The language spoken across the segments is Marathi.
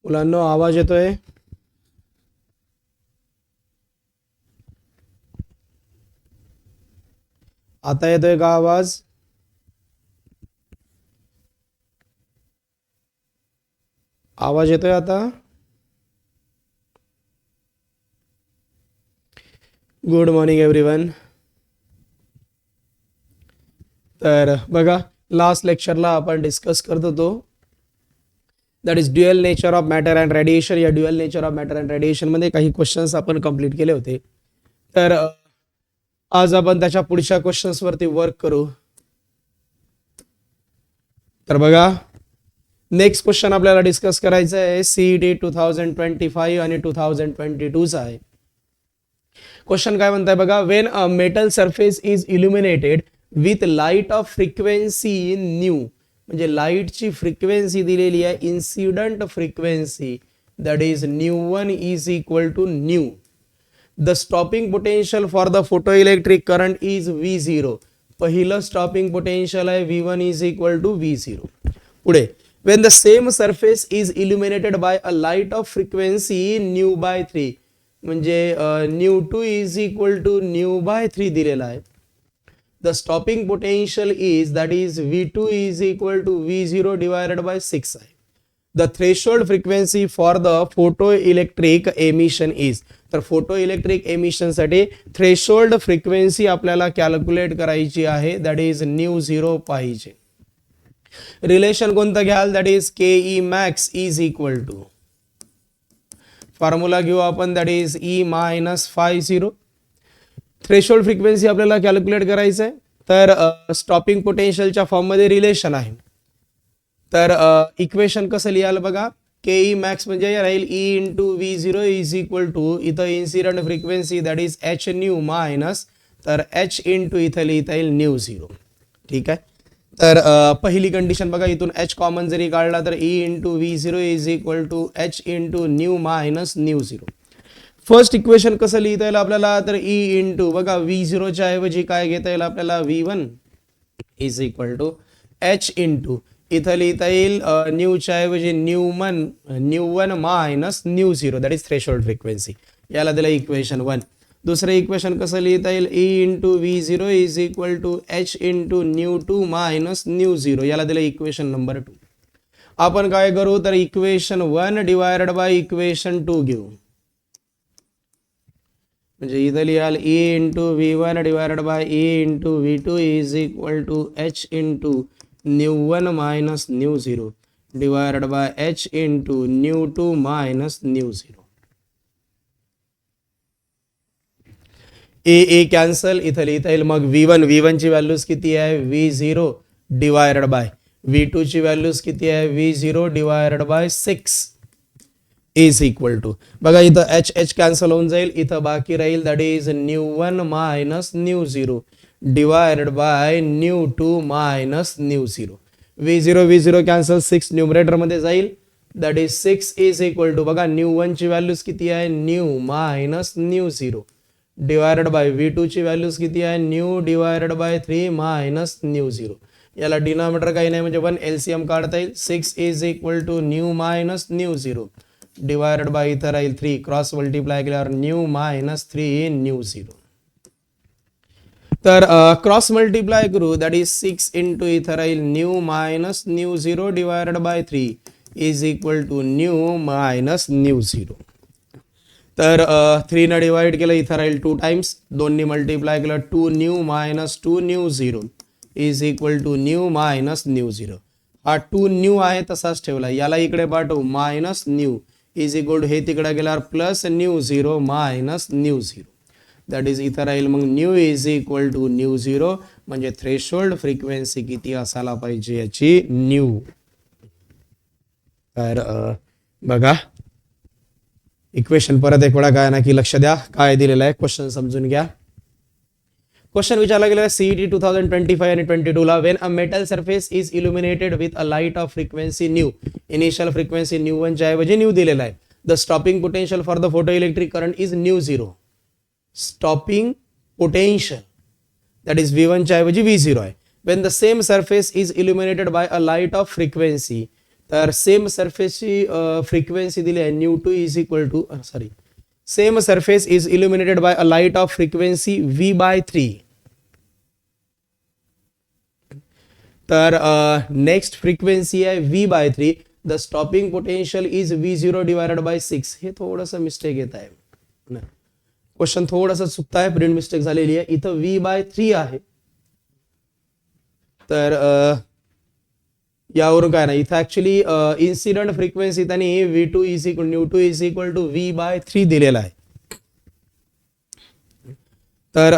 मुलांनो आवाज येतोय? आता येतोय का आवाज? आवाज येतोय आता? Good morning everyone. तर बघा, लास्ट लेक्चरला आपण डिस्कस करत होतो that is dual nature of matter and radiation. या dual nature of matter and radiation मध्ये काही क्वेश्चन्स आपण कंप्लीट केले होते. तर आज आपण त्याच्या पुढच्या क्वेश्चन्स वरती वर्क करू. तर बघा, नेक्स्ट क्वेश्चन आपल्याला डिस्कस करायचं आहे सीईटी 2025 आणि 2022चा आहे. क्वेश्चन काय म्हणताय बघा, when a metal surface is illuminated with light of frequency nu, म्हणजे लाईटची फ्रिक्वेन्सी दिलेली आहे incident frequency that is nu one is equal to nu. The stopping potential for the photo electric current is V0. पहिलं स्टॉपिंग पोटेन्शियल आहे V1 is equal to V0. पुढे, when the same surface is illuminated by a light of frequency nu by 3, म्हणजे nu2 is equal to nu by 3 दिलेला आहे. The stopping potential is that is V2 is equal to V0 divided by 6 आहे. The threshold frequency for the photoelectric emission is, तर फोटोइलेक्ट्रिक एमिशन साठी थ्रेशोल्ड फ्रिक्वेन्सी आपल्याला कॅल्क्युलेट करायची आहे दॅट इज nu0 पाहिजे. रिलेशन कोणतं घ्याल that is K max is equal to, formula घेऊ आपण that is E minus phi 0. Threshold frequency आपल्याला कॅल्क्युलेट करायचं आहे. तर स्टॉपिंग पोटेन्शियलच्या फॉर्ममध्ये रिलेशन आहे. तर इक्वेशन कसं लिहाल बघा, के मॅक्स म्हणजे राहील E into V0 is equal to, इथं incident frequency that is H nu minus, तर H इंटू इथं लिहिता येईल nu0. ठीक आहे. तर पहिली कंडिशन बघा, इथून H कॉमन जरी काढला तर E into V0 is equal to H into nu minus nu0. First equation कसं लिहिता येईल आपल्याला, तर E इंटू बघा V0 च्या ऐवजी काय घेता येईल आपल्याला V1 is equal to H into इथं लिहिता येईल न्यूच्या ऐवजी nu one minus nu0 that is threshold frequency. याला दिलं इक्वेशन 1. दुसरं इक्वेशन कसं लिहिता येईल, E into V0 is equal to H into nu2 minus nu0. याला दिलं इक्वेशन नंबर 2. आपण काय करू, तर इक्वेशन 1 डिवायडेड बाय इक्वेशन 2 घेऊ. म्हणजे इथं लिहाल E into V1 divided by E into V2 is equal to H into nu1 minus nu0 divided by H into nu2 minus nu0. A cancel, इथं लिहिता येईल मग V1 ची व्हॅल्यूज किती आहे V0 डिवायडेड बाय V2 ची व्हॅल्यूज किती आहे V0 divided by 6 is equal to, बघा इथं H कॅन्सल होऊन जाईल, इथं बाकी राहील that is nu one minus nu0 divided by nu2 minus nu0. V0 cancel, 6 numerator मध्ये जाईल that is 6 is equal to, बघा न्यू1 ची व्हॅल्यूज किती आहे new minus nu0 divided by V2 ची व्हॅल्यूज किती आहे new divided by 3 minus nu0. याला डिनॉमिनेटर काही नाही म्हणजे 1 LCM काढता येईल. 6 is equal to nu minus nu0 divided by इथं राहील 3, क्रॉस मल्टिप्लाय केल्यावर न्यू मायनस 3 nu0. तर क्रॉस मल्टिप्लाय करू दॅट इज 6 इंटू इथं राहील nu minus nu0 divided by 3 is equal to nu minus nu0. तर 3 ने डिवाइड केलं, इथं राहील 2 टाइम्स, 2 ने मल्टिप्लाय केलं 2 nu minus 2 nu0 is equal to nu minus nu0. हा 2 न्यू आहे तसाच ठेवला, याला इकडे पाठवू minus nu is equal to हे तिकडे गेल्यावर plus nu0 minus nu0 that is इथं राहील मग new is equal to nu0, म्हणजे थ्रेशोल्ड फ्रिक्वेन्सी किती असायला पाहिजे याची न्यू. तर बघा इक्वेशन परत एक वेळा काय ना की लक्ष द्या काय दिलेलं आहे, क्वेश्चन समजून घ्या. क्वेश्चन विचारला गेला सीईटी 2025 आणि 22 ला, when a metal surface is illuminated with a light of frequency nu, initial frequency nu one च्या ऐवजी न्यू दिलेला आहे. The stopping potential for the photo electric current is nu0. Stopping potential that is V1 च्या ऐवजी V0 आहे. When the same surface is illuminated by a light of frequency, तर सेम सरफेसची फ्रिक्वेन्सी दिली आहे nu two is equal to sorry same surface is illuminated by a light of frequency V/3. तर नेक्स्ट फ्रिक्वेन्सी आहे V/3. The stopping potential is V0 divided by 6. हे थोडंसं मिस्टेक येत आहे, क्वेश्चन थोडंसं चुकत आहे, प्रिंट मिस्टेक झालेली आहे. इथं V/3 आहे, तर यावरून काय नाही, इथं ऍक्च्युली इन्सिडेंट फ्रिक्वेन्सी त्यांनी V2 is equal nu two is equal to V/3 दिलेला आहे. तर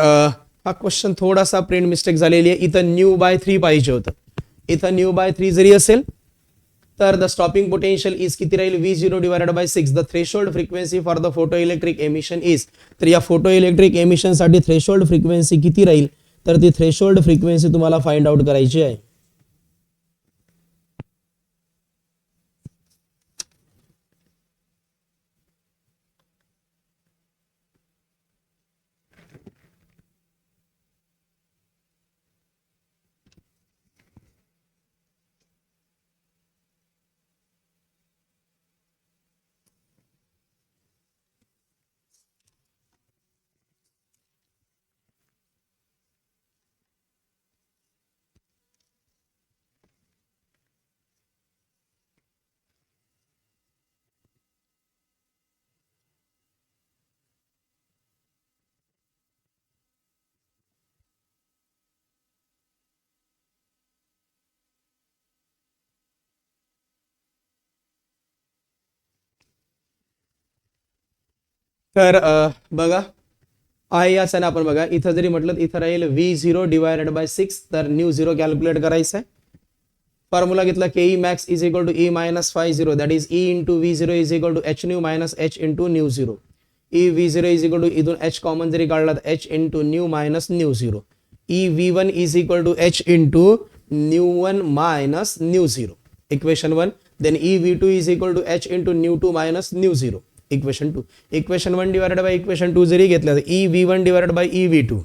हा क्वेश्चन थोडासा प्रिंट मिस्टेक झालेली आहे. इथं न्यू/3 पाहिजे होतं. इथं न्यू/3 जरी असेल तर द स्टॉपिंग पोटेन्शियल इज किती राहील V0 divided by 6. The threshold frequency for the photo electric emission is. तर या फोटो इलेक्ट्रिक एमिशन साठी थ्रेशोल्ड फ्रिक्वेन्सी किती राहील, तर ती थ्रेशोल्ड फ्रिक्वेन्सी तुम्हाला फाइंड आउट करायची आहे. तर बघा आहे याचं आपण बघा, इथं जरी म्हटलं इथं राहील V0 डिवायडेड बाय 6. तर न्यू 0 कॅल्क्युलेट करायचं आहे. फॉर्म्युला घेतला K max is equal to E minus phi 0, that is E into V0 is equal to H nu minus H into nu 0. E V0 is equal to इथून H कॉमन जरी काढला तर H into nu minus nu 0. E V1 is equal to H into nu 1 minus nu 0. Equation 1. Then E V2 is equal to H into nu 2 minus nu 0. Equation 2. Equation 1 divided by equation 2 जरी घेतलं तर E V1 divided by E V2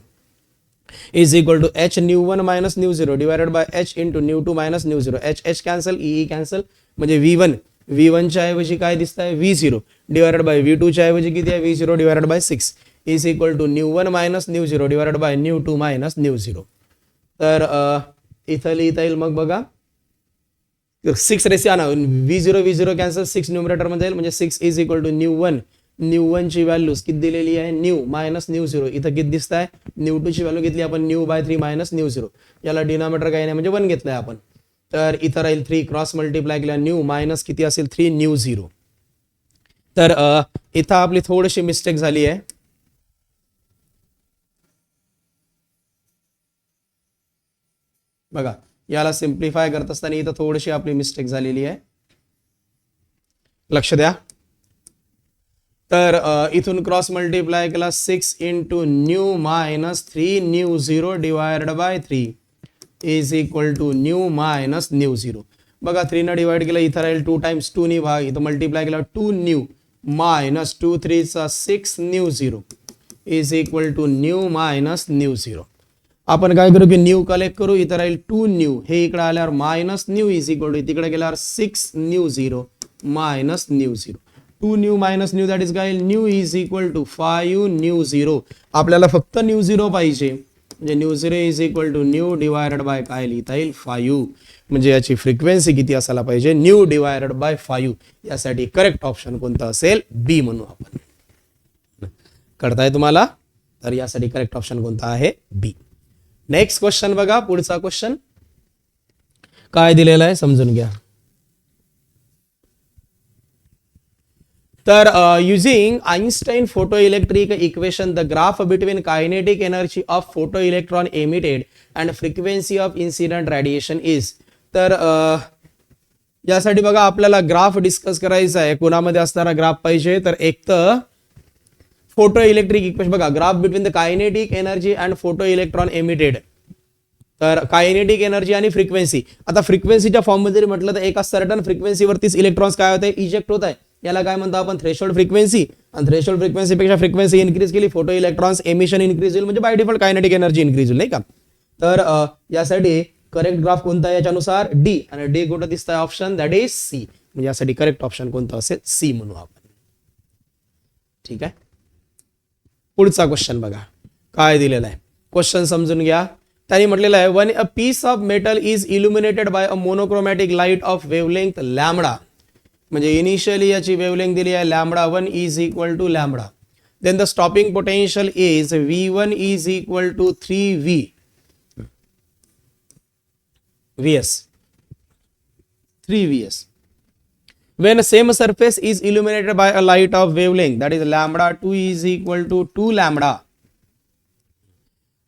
is equal to H nu 1 minus nu 0 divided by H into nu 2 minus nu 0. H cancel, E cancel, म्हणजे V1 च्या ऐवजी काय दिसत आहे V0 डिवायडेड बाय V2 च्या ऐवजी किती आहे V0 divided by 6 is equal to nu 1 minus nu 0 divided by nu 2 minus nu 0. तर इथं लिहिता येईल मग बघा 6 रेसी आणा, V0 कॅन्सल, 6 न्यूमरेटर मध्ये येईल, म्हणजे 6 इज इक्वल टू न्यू 1 ची व्हॅल्यूज किती दिलेली आहे न्यू मायनस न्यू 0. इथं किती दिसत आहे न्यू 2 ची व्हॅल्यू घेतली आपण न्यू/3 मायनस न्यू 0. याला डिनॉमिनेटर काही नाही म्हणजे 1 घेतलंय आपण. तर इथं राहील 3 क्रॉस मल्टिप्लाय केला न्यू मायनस किती असेल 3 न्यू 0. तर इथं आपली थोडीशी मिस्टेक झाली आहे. बघा याला सिम्प्लिफाय करत असताना इथं थोडीशी आपली मिस्टेक झालेली आहे, लक्ष द्या. तर इथून क्रॉस मल्टिप्लाय केला 6 into nu minus 3 nu 0 divided by 3 is equal to nu minus nu 0. बघा 3 न डिवाइड केलं, इथं राहील 2 टाइम्स 2 नी भाग, इथं मल्टिप्लाय केला 2 न्यू मायनस 2 3 चा 6 nu 0 is equal to nu minus nu 0. आपण काय करू की न्यू कलेक्ट करू, इथं राहील 2 न्यू, हे इकडे आल्यावर minus nu is equal to तिकडे गेल्यावर 6 nu 0 minus nu 0. 2 nu minus nu that is काय nu is equal to 5 nu 0. आपल्याला फक्त न्यू 0 पाहिजे, म्हणजे nu 0 is equal to nu divided by काय लिहिता येईल 5. म्हणजे याची फ्रिक्वेन्सी किती असायला पाहिजे न्यू डिवायडेड बाय 5. यासाठी करेक्ट ऑप्शन कोणता असेल बी म्हणू आपण. कळताय तुम्हाला? तर यासाठी करेक्ट ऑप्शन कोणता आहे बी. नेक्स्ट क्वेश्चन बघा, पुढचा क्वेश्चन काय दिलेला आहे समजून घ्या. तर using Einstein photo electric equation the graph between kinetic energy of photo electron emitted and frequency of incident radiation is. तर यासाठी बघा आपल्याला ग्राफ डिस्कस करायचा आहे. कोणामध्ये असणारा ग्राफ पाहिजे, तर एक तर फोटो इलेक्ट्रिक इक्वेशन बघा, graph between the kinetic energy and photo electron emitted. तर कायनेटिक एनर्जी आणि फ्रिक्वेन्सी. आता फ्रिक्वेन्सीच्या फॉर्म मध्ये जरी म्हटलं तर एका सर्टन फ्रिक्वेन्सीवरतीच इलेक्ट्रॉन्स काय होत आहे इजेक्ट होत आहे. याला काय म्हणतो आपण थ्रेशोल्ड फ्रिक्वेन्सी. आणि थ्रेशोल्ड फ्रिक्वेन्सी पेक्षा फ्रिक्वेन्सी इन्क्रीज केली, फोटो इलेक्ट्रॉन्स एमिशन इन्क्रीज होईल, म्हणजे by default kinetic energy increase होईल, नाही का. तर यासाठी करेक्ट ग्राफ कोणता आहे याच्यानुसार डी, आणि डी कुठं दिसत आहे ऑप्शन दॅट इज सी, म्हणजे यासाठी करेक्ट ऑप्शन कोणतं असेल सी म्हणू आपण. ठीक आहे. पुढचा क्वेश्चन बघा काय दिलेला आहे, क्वेश्चन समजून घ्या. त्यांनी म्हटलेलं आहे when a piece of metal is illuminated by a monochromatic light of wavelength lambda, म्हणजे इनिशियली याची वेवलेंथ दिली आहे lambda 1 is equal to lambda, then the stopping potential is V1 is equal to 3V Vs 3Vs. When a same surface is illuminated by a light of wavelength that is lambda 2 is equal to 2 lambda,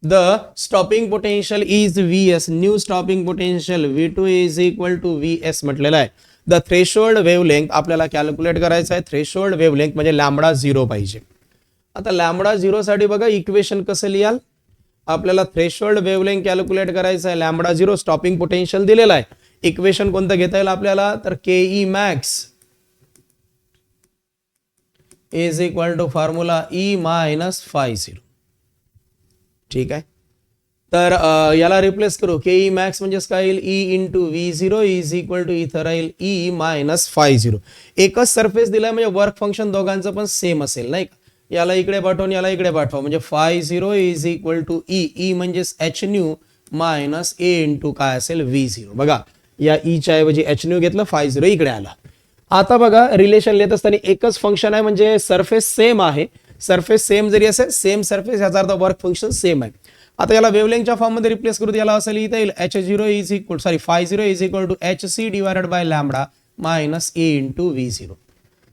the stopping potential is Vs, new stopping potential V2 is equal to Vs म्हटलेला आहे. द थ्रेशोल्ड वेवलेंथ आपल्याला कॅल्क्युलेट करायचं आहे. थ्रेशोल्ड वेवलेंथ म्हणजे लॅम्बडा 0 पाहिजे. आता लॅम्बडा 0 साठी बघा इक्वेशन कसं लिहाल, आपल्याला थ्रेशोल्ड वेवलेंथ कॅल्क्युलेट करायचं आहे. लॅम्बडा 0 स्टॉपिंग पोटेन्शियल दिलेला आहे. इक्वेशन कोणतं घेता येईल आपल्याला, तर K max is equal to formula E minus phi 0. ठीक आहे. तर याला रिप्लेस करू. के मॅक्स म्हणजेच काय येईल, E into V 0 is equal to इथं राहील ई मायनस फाय 0. एकच सरफेस दिलाय म्हणजे वर्क फंक्शन दोघांचं पण सेम असेल नाही का. याला इकडे पाठवून याला इकडे पाठवा म्हणजे phi 0 is equal to E म्हणजेच H nu minus A into काय असेल व्ही 0. बघा या ईच्या ऐवजी एच न्यू घेतलं, फाय 0 इकडे आला. आता बघा रिलेशन लिहित असताना एकच फंक्शन आहे म्हणजे सरफेस सेम आहे. सरफेस सेम जरी असेल सेम सरफेस याचा अर्थ वर्क फंक्शन सेम आहे. आता याला वेवलेंथच्या फॉर्म मध्ये रिप्लेस करू, याला असं लिहिता येईल H0 is equal phi 0 is equal to HC divided by lambda minus A into V 0.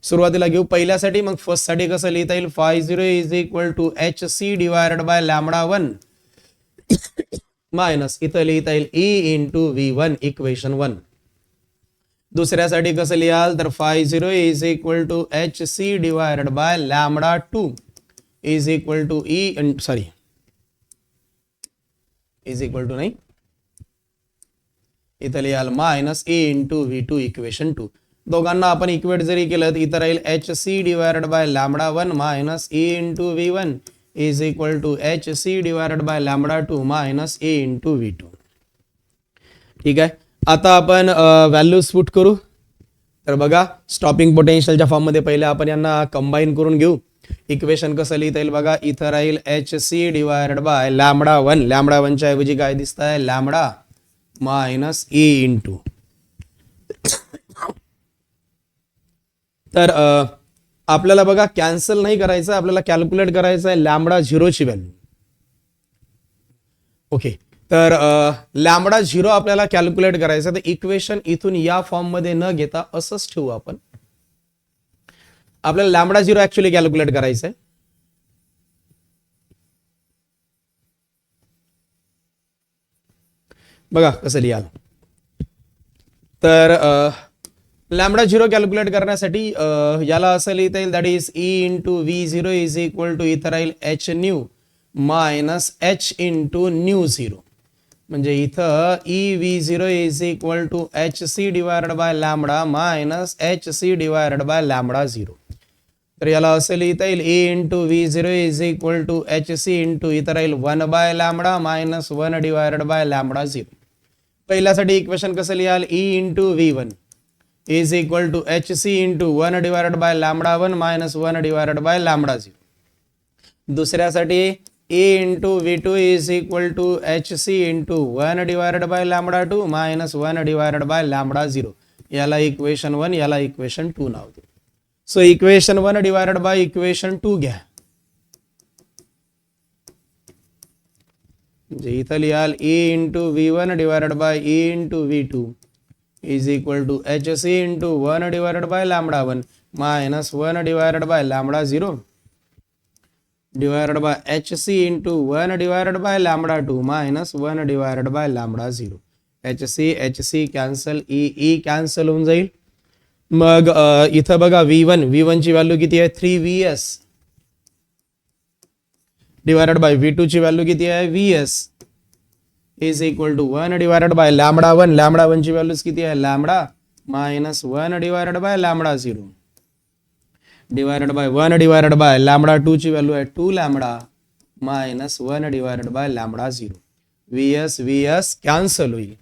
सुरुवातीला घेऊ पहिल्यासाठी, मग फर्स्ट साठी कसं लिहिता येईल, phi 0 is equal to HC divided by lambda 1 minus इथं लिहिता येईल ई इंटू V1 इक्वेशन 1. दुसऱ्यासाठी कसं लिहाल, तर phi 0 is equal to HC divided by lambda 2 is equal to is equal to नाही इथं लिहाल minus A into V2 equation 2. दोघांना आपण इक्वेट जरी केलं तर इथं राहील HC divided by lambda 1 minus A into V1 is equal to HC divided by lambda 2 minus A into V2. ठीक आहे. आता आपण व्हॅल्यूज पुट करू. तर बघा स्टॉपिंग पोटेन्शियलच्या फॉर्म मध्ये पहिले आपण यांना कंबाईन करून घेऊ. इक्वेशन कसं लिहिता येईल बघा, इथं राहील HC divided by lambda 1, lambda 1 च्या ऐवजी काय दिसत आहे लॅम्बडा मायनस ए इंटू. तर आपल्याला बघा कॅन्सल नाही करायचं, आपल्याला कॅल्क्युलेट करायचं आहे लॅम्बडा 0 ची व्हॅल्यू. ओके. तर लॅम्बडा 0 आपल्याला कॅल्क्युलेट करायचं. तर इक्वेशन इथून या फॉर्म मध्ये न घेता असंच ठेवू आपण. आपल्याला लॅम्बडा 0 ऍक्च्युअली कॅल्क्युलेट करायचं आहे. बघा कसं लिहाल, तर लॅम्बडा 0 कॅल्क्युलेट करण्यासाठी याला असं लिहिता येईल that is E into V 0 is equal to इथं राहील H nu minus H into nu 0. म्हणजे इथं E V 0 is equal to HC divided by lambda minus HC divided by lambda 0. तर याला असं लिहिता येईल A into V 0 is equal to HC into इथं राहील 1 by lambda minus 1 divided by lambda 0. पहिल्यासाठी इक्वेशन कसं लिहाल, E into V1 is equal to HC into 1 divided by lambda 1 minus 1 divided by lambda 0. दुसऱ्यासाठी A into V2 is equal to HC into 1 divided by lambda 2 minus 1 divided by lambda 0. याला इक्वेशन 1, याला equation 2 now they. So equation 1 divided by equation 2 घ्या. म्हणजे इथं लिहाल A into V1 divided by A into V2 is equal to HC into 1 divided by lambda 1 minus 1 divided by lambda 0 divided by HC into 1 divided by lambda 2 minus 1 divided by lambda 0. HC cancel, E cancel होऊन जाईल. मग इथं बघा V1 ची व्हॅल्यू किती आहे 3Vs डिवायडेड बाय V2 ची व्हॅल्यू किती आहे Vs is equal to 1 divided by lambda 1. lambda 1 ची व्हॅल्यूज किती आहे lambda minus 1 divided by lambda 0 divided by 1 divided by lambda 2 ची व्हॅल्यू आहे 2 lambda minus 1 divided by lambda 0. Vs cancel होईल.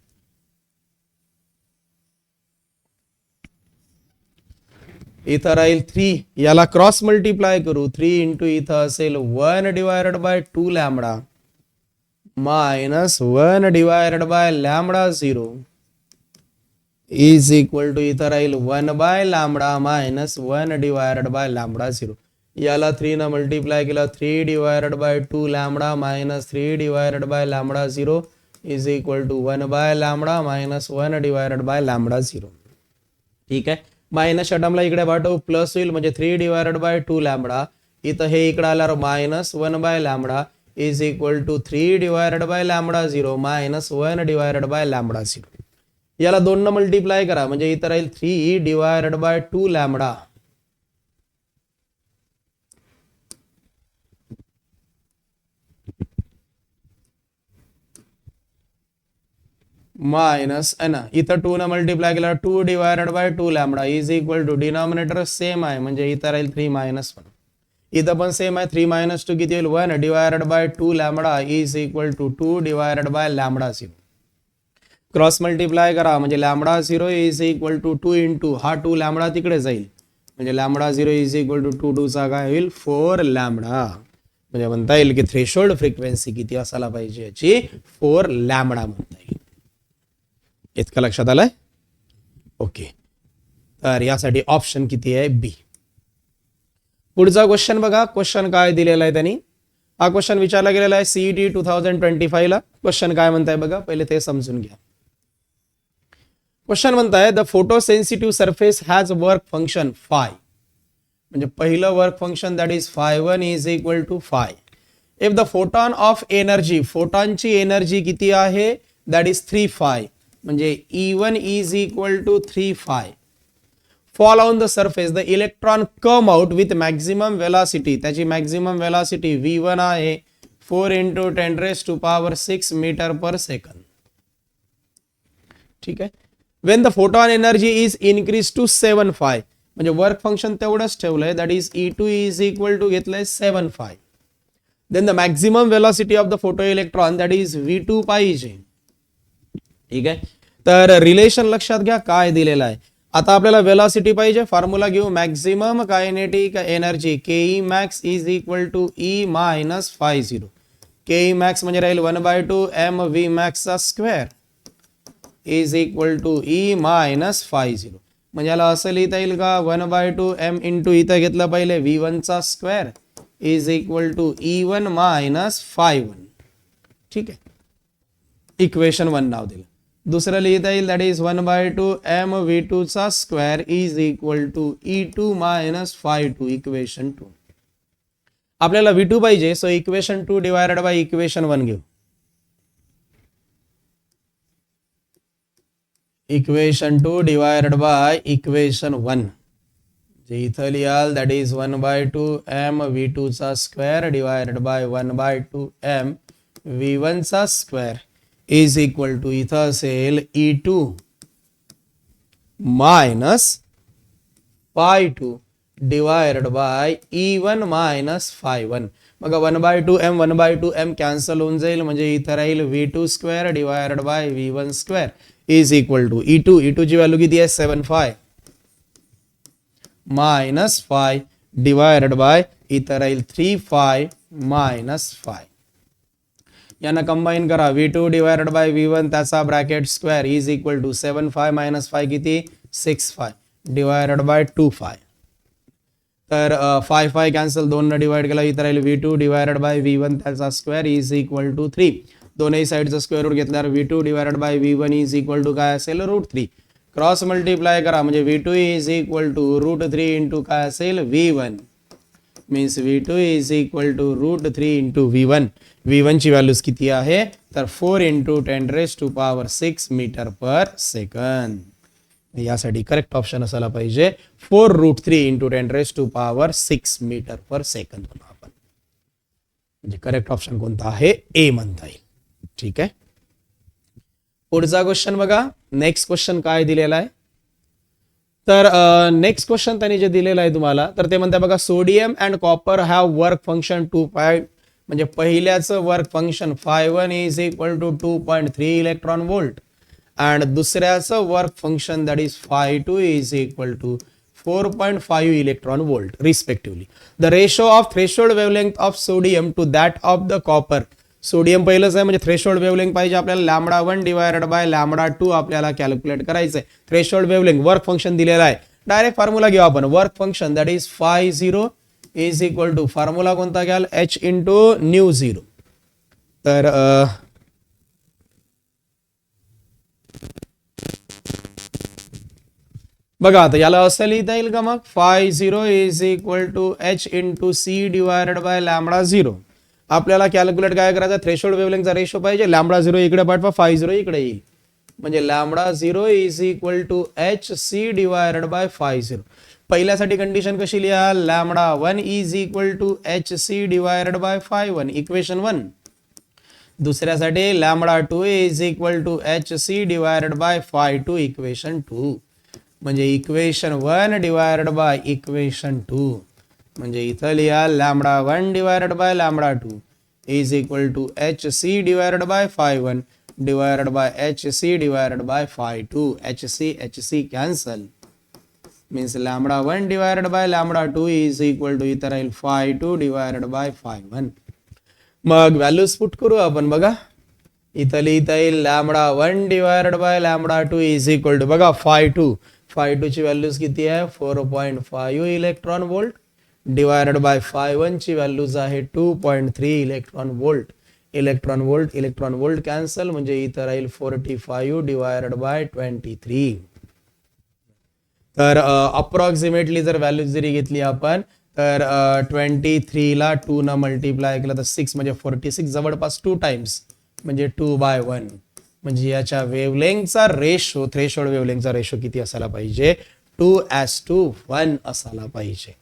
इथं राहील 3, याला क्रॉस मल्टिप्लाय करू, 3 इंटू इथं असेल 1 divided by 2 lambda minus 1 divided by lambda 0 is equal to इथं राहील 1 by lambda minus 1 divided by lambda 0. याला 3 न मल्टिप्लाय केलं, 3 divided by 2 lambda minus 3 divided by lambda 0 is equal to 1 by lambda minus 1 divided by lambda 0. ठीक आहे, मायनसच्या टर्मला इकडे पाठवू, प्लस होईल म्हणजे 3 डिवायडेड बाय 2 लॅमडा, इथं हे इकडे आल्यावर minus 1 by lambda is equal to 3 divided by lambda 0 minus 1 divided by lambda 0. याला 2 न मल्टिप्लाय करा म्हणजे इथं राहील 3 डिवायडेड बाय 2 लॅमडा मायनस आहे ना, इथं 2 न मल्टिप्लाय केला 2 divided by 2 lambda is equal to denominator same आहे म्हणजे इथं राहील 3 मायनस 1. इथं पण सेम आहे, 3 मायनस 2 किती होईल, 1 divided by 2 lambda is equal to 2 divided by lambda 0. Cross multiply करा म्हणजे lambda 0 is equal to 2 into हा 2 लॅमडा तिकडे जाईल म्हणजे लॅमडा 0 इज इक्वल टू 2 2 चा काय होईल 4 लॅमडा. म्हणजे म्हणता येईल की थ्रेशोल्ड फ्रिक्वेन्सी किती असायला पाहिजे याची 4 लॅमडा म्हणता येईल. इतकं लक्षात आलंय? ओके, तर यासाठी ऑप्शन किती आहे, बी. पुढचा क्वेश्चन बघा, क्वेश्चन काय दिलेला आहे त्यांनी. हा क्वेश्चन विचारला गेलेला आहे सीईटी 2025 ला. क्वेश्चन काय म्हणताय बघा, पहिले ते समजून घ्या. क्वेश्चन म्हणताय the photo sensitive surface has work function phi. म्हणजे पहिलं work function that is φ1 is equal to phi. If the photon of energy, फोटॉनची एनर्जी किती आहे, दॅट इज 3 फाय. म्हणजे E1 is equal to 3 phi. Fall on the surface the electron come out with maximum velocity. त्याची मॅक्झिमम वेलॉसिटी V1 आहे 4 इंटू 10⁻⁶ मीटर पर सेकंड. ठीक आहे, when the photon energy is increase to 7 phi. म्हणजे वर्क फंक्शन तेवढंच ठेवलंय, that is E2 is equal to घेतलंय 7 phi. Then the maximum velocity of the photo electron that is V2 पाहिजे. ठीक आहे, तर रिलेशन लक्षात घ्या काय दिलेलं आहे. आता आपल्याला वेलॉसिटी पाहिजे, फॉर्म्युला घेऊ, maximum kinetic energy Ke max is equal to E minus φ0. Ke max म्हणजे राहील 1/2 mv max चा square is equal to E minus φ0. म्हणजे याला असं लिहिता येईल का, 1/2 m इंटू इथं घेतलं पहिले V1 चा square is equal to E1 minus φ1. ठीक आहे, इक्वेशन 1 नाव दिलं. दुसरं लिहिता येईल दॅट इज 1/2 m V2 चा square is equal to E2 minus φ2. Equation 2. आपल्याला V2 पाहिजे, so equation 2 divided by equation 1 घेऊ. Equation 2 divided by equation 1. जे इथं लिहाल दॅट इज 1/2 m V2 चा square divided bye 1/2 m V1 चा स्क्वेअर इज इक्वल टू इथं असेल E2 minus φ2 divided by E1 minus φ1. मग 1/2 m कॅन्सल होऊन जाईल म्हणजे इथं राहील V2 square divided by V1 square is equal to E2 ची व्हॅल्यू किती आहे 7 phi minus phi divided by इथं राहील 3 फाय मायनस फाय. यांना कंबाईन करा, V2 डिवायडेड बाय V1 त्याचा bracket square is equal to 7 phi minus phi किती 6 फाय डिवायडेड बाय 2 फाय. तर 5 फाय कॅन्सल, 2 न डिवाइड केला इथं राहील V2 डिवायडेड बाय V1 त्याचा स्क्वेअर इज इक्वल टू 3. दोन्ही साईडचा स्क्वेअर रूट घेतल्यावर V2 divided by V1 is equal to काय असेल √3. क्रॉस मल्टिप्लाय करा म्हणजे V2 is equal to √3 into काय असेल V1. Means V2 is equal to √3 into V1. V1 ची व्हॅल्यूज किती आहे तर 4 इंटू 10⁻⁶ मीटर पर सेकंड. यासाठी करेक्ट ऑप्शन असायला पाहिजे 4√3 इंटू 10⁻⁶ मीटर पर सेकंड. आपण म्हणजे करेक्ट ऑप्शन कोणता आहे, ए म्हणता येईल. ठीक आहे, पुढचा क्वेश्चन बघा. नेक्स्ट क्वेश्चन काय दिलेला आहे, तर नेक्स्ट क्वेश्चन त्यांनी जे दिलेलं आहे तुम्हाला, तर ते म्हणतात बघा sodium and copper have work function 2. म्हणजे पहिल्याचं work function φ1 is equal to 2.3 electron volt and दुसऱ्याचं work function that is φ2 is equal to 4.5 electron volt respectively. The ratio of threshold wavelength of sodium to that of the copper. Sodium पहिलंच आहे म्हणजे थ्रेशोल्ड वेवलेंथ पाहिजे आपल्याला λ1 डिवायडेड बाय λ2 आपल्याला कॅल्क्युलेट करायचं आहे. थ्रेशोल्ड वेवलेंथ वर्क फंक्शन दिलेलं आहे. डायरेक्ट फॉर्म्युला घेऊ आपण. Work function that is φ0 is equal to formula कोणता घ्याल h इंटू ν0. तर बघा आता याला असं लिहिता येईल का मग φ0 is equal to h into C divided by λ0. आपल्याला कॅल्क्युलेट काय करायचं थ्रेशोल्ड वेवलेंथचा रेशो पाहिजे. λ0 इकडे पाठवा φ0 इकडे येईल म्हणजे λ0 is equal to H C divided by φ0. पहिल्यासाठी कंडिशन कशी लिहा λ1 is equal to H C divided by φ1 equation 1. दुसऱ्यासाठी λ2 is equal to H C divided by φ2 equation 2 म्हणजे इक्वेशन 1 डिवायडेड बाय इक्वेशन 2. म्हणजे इथं लिहा λ1 divided by λ2 is equal to H C divided by φ1 divided by H C divided by φ2. H C cancel means λ1 divided by λ2 is equal to इथं राहील φ2 डिवायडेड बाय φ1. मग व्हॅल्यूज पुट करू आपण. बघा इथं लिहिता येईल λ1 divided by λ2 is equal to बघा φ2 ची व्हॅल्यूज किती आहे 4.5 इलेक्ट्रॉन वोल्ट डिवायडेड बाय φ1 ची व्हॅल्यूज आहे 2.3 electron volt. Electron volt cancel म्हणजे इथं राहील 45 डिवायडेड बाय 23. तर अप्रॉक्सिमेटली जर व्हॅल्यूज जरी घेतली आपण तर 23 ला 2 न मल्टिप्लाय केलं तर 6 म्हणजे 46 जवळपास 2 टाइम्स म्हणजे 2/1. म्हणजे याच्या वेवलेंथचा रेशो थ्रेशोल्ड वेवलेंथचा रेशो किती असायला पाहिजे 2:1 असायला पाहिजे.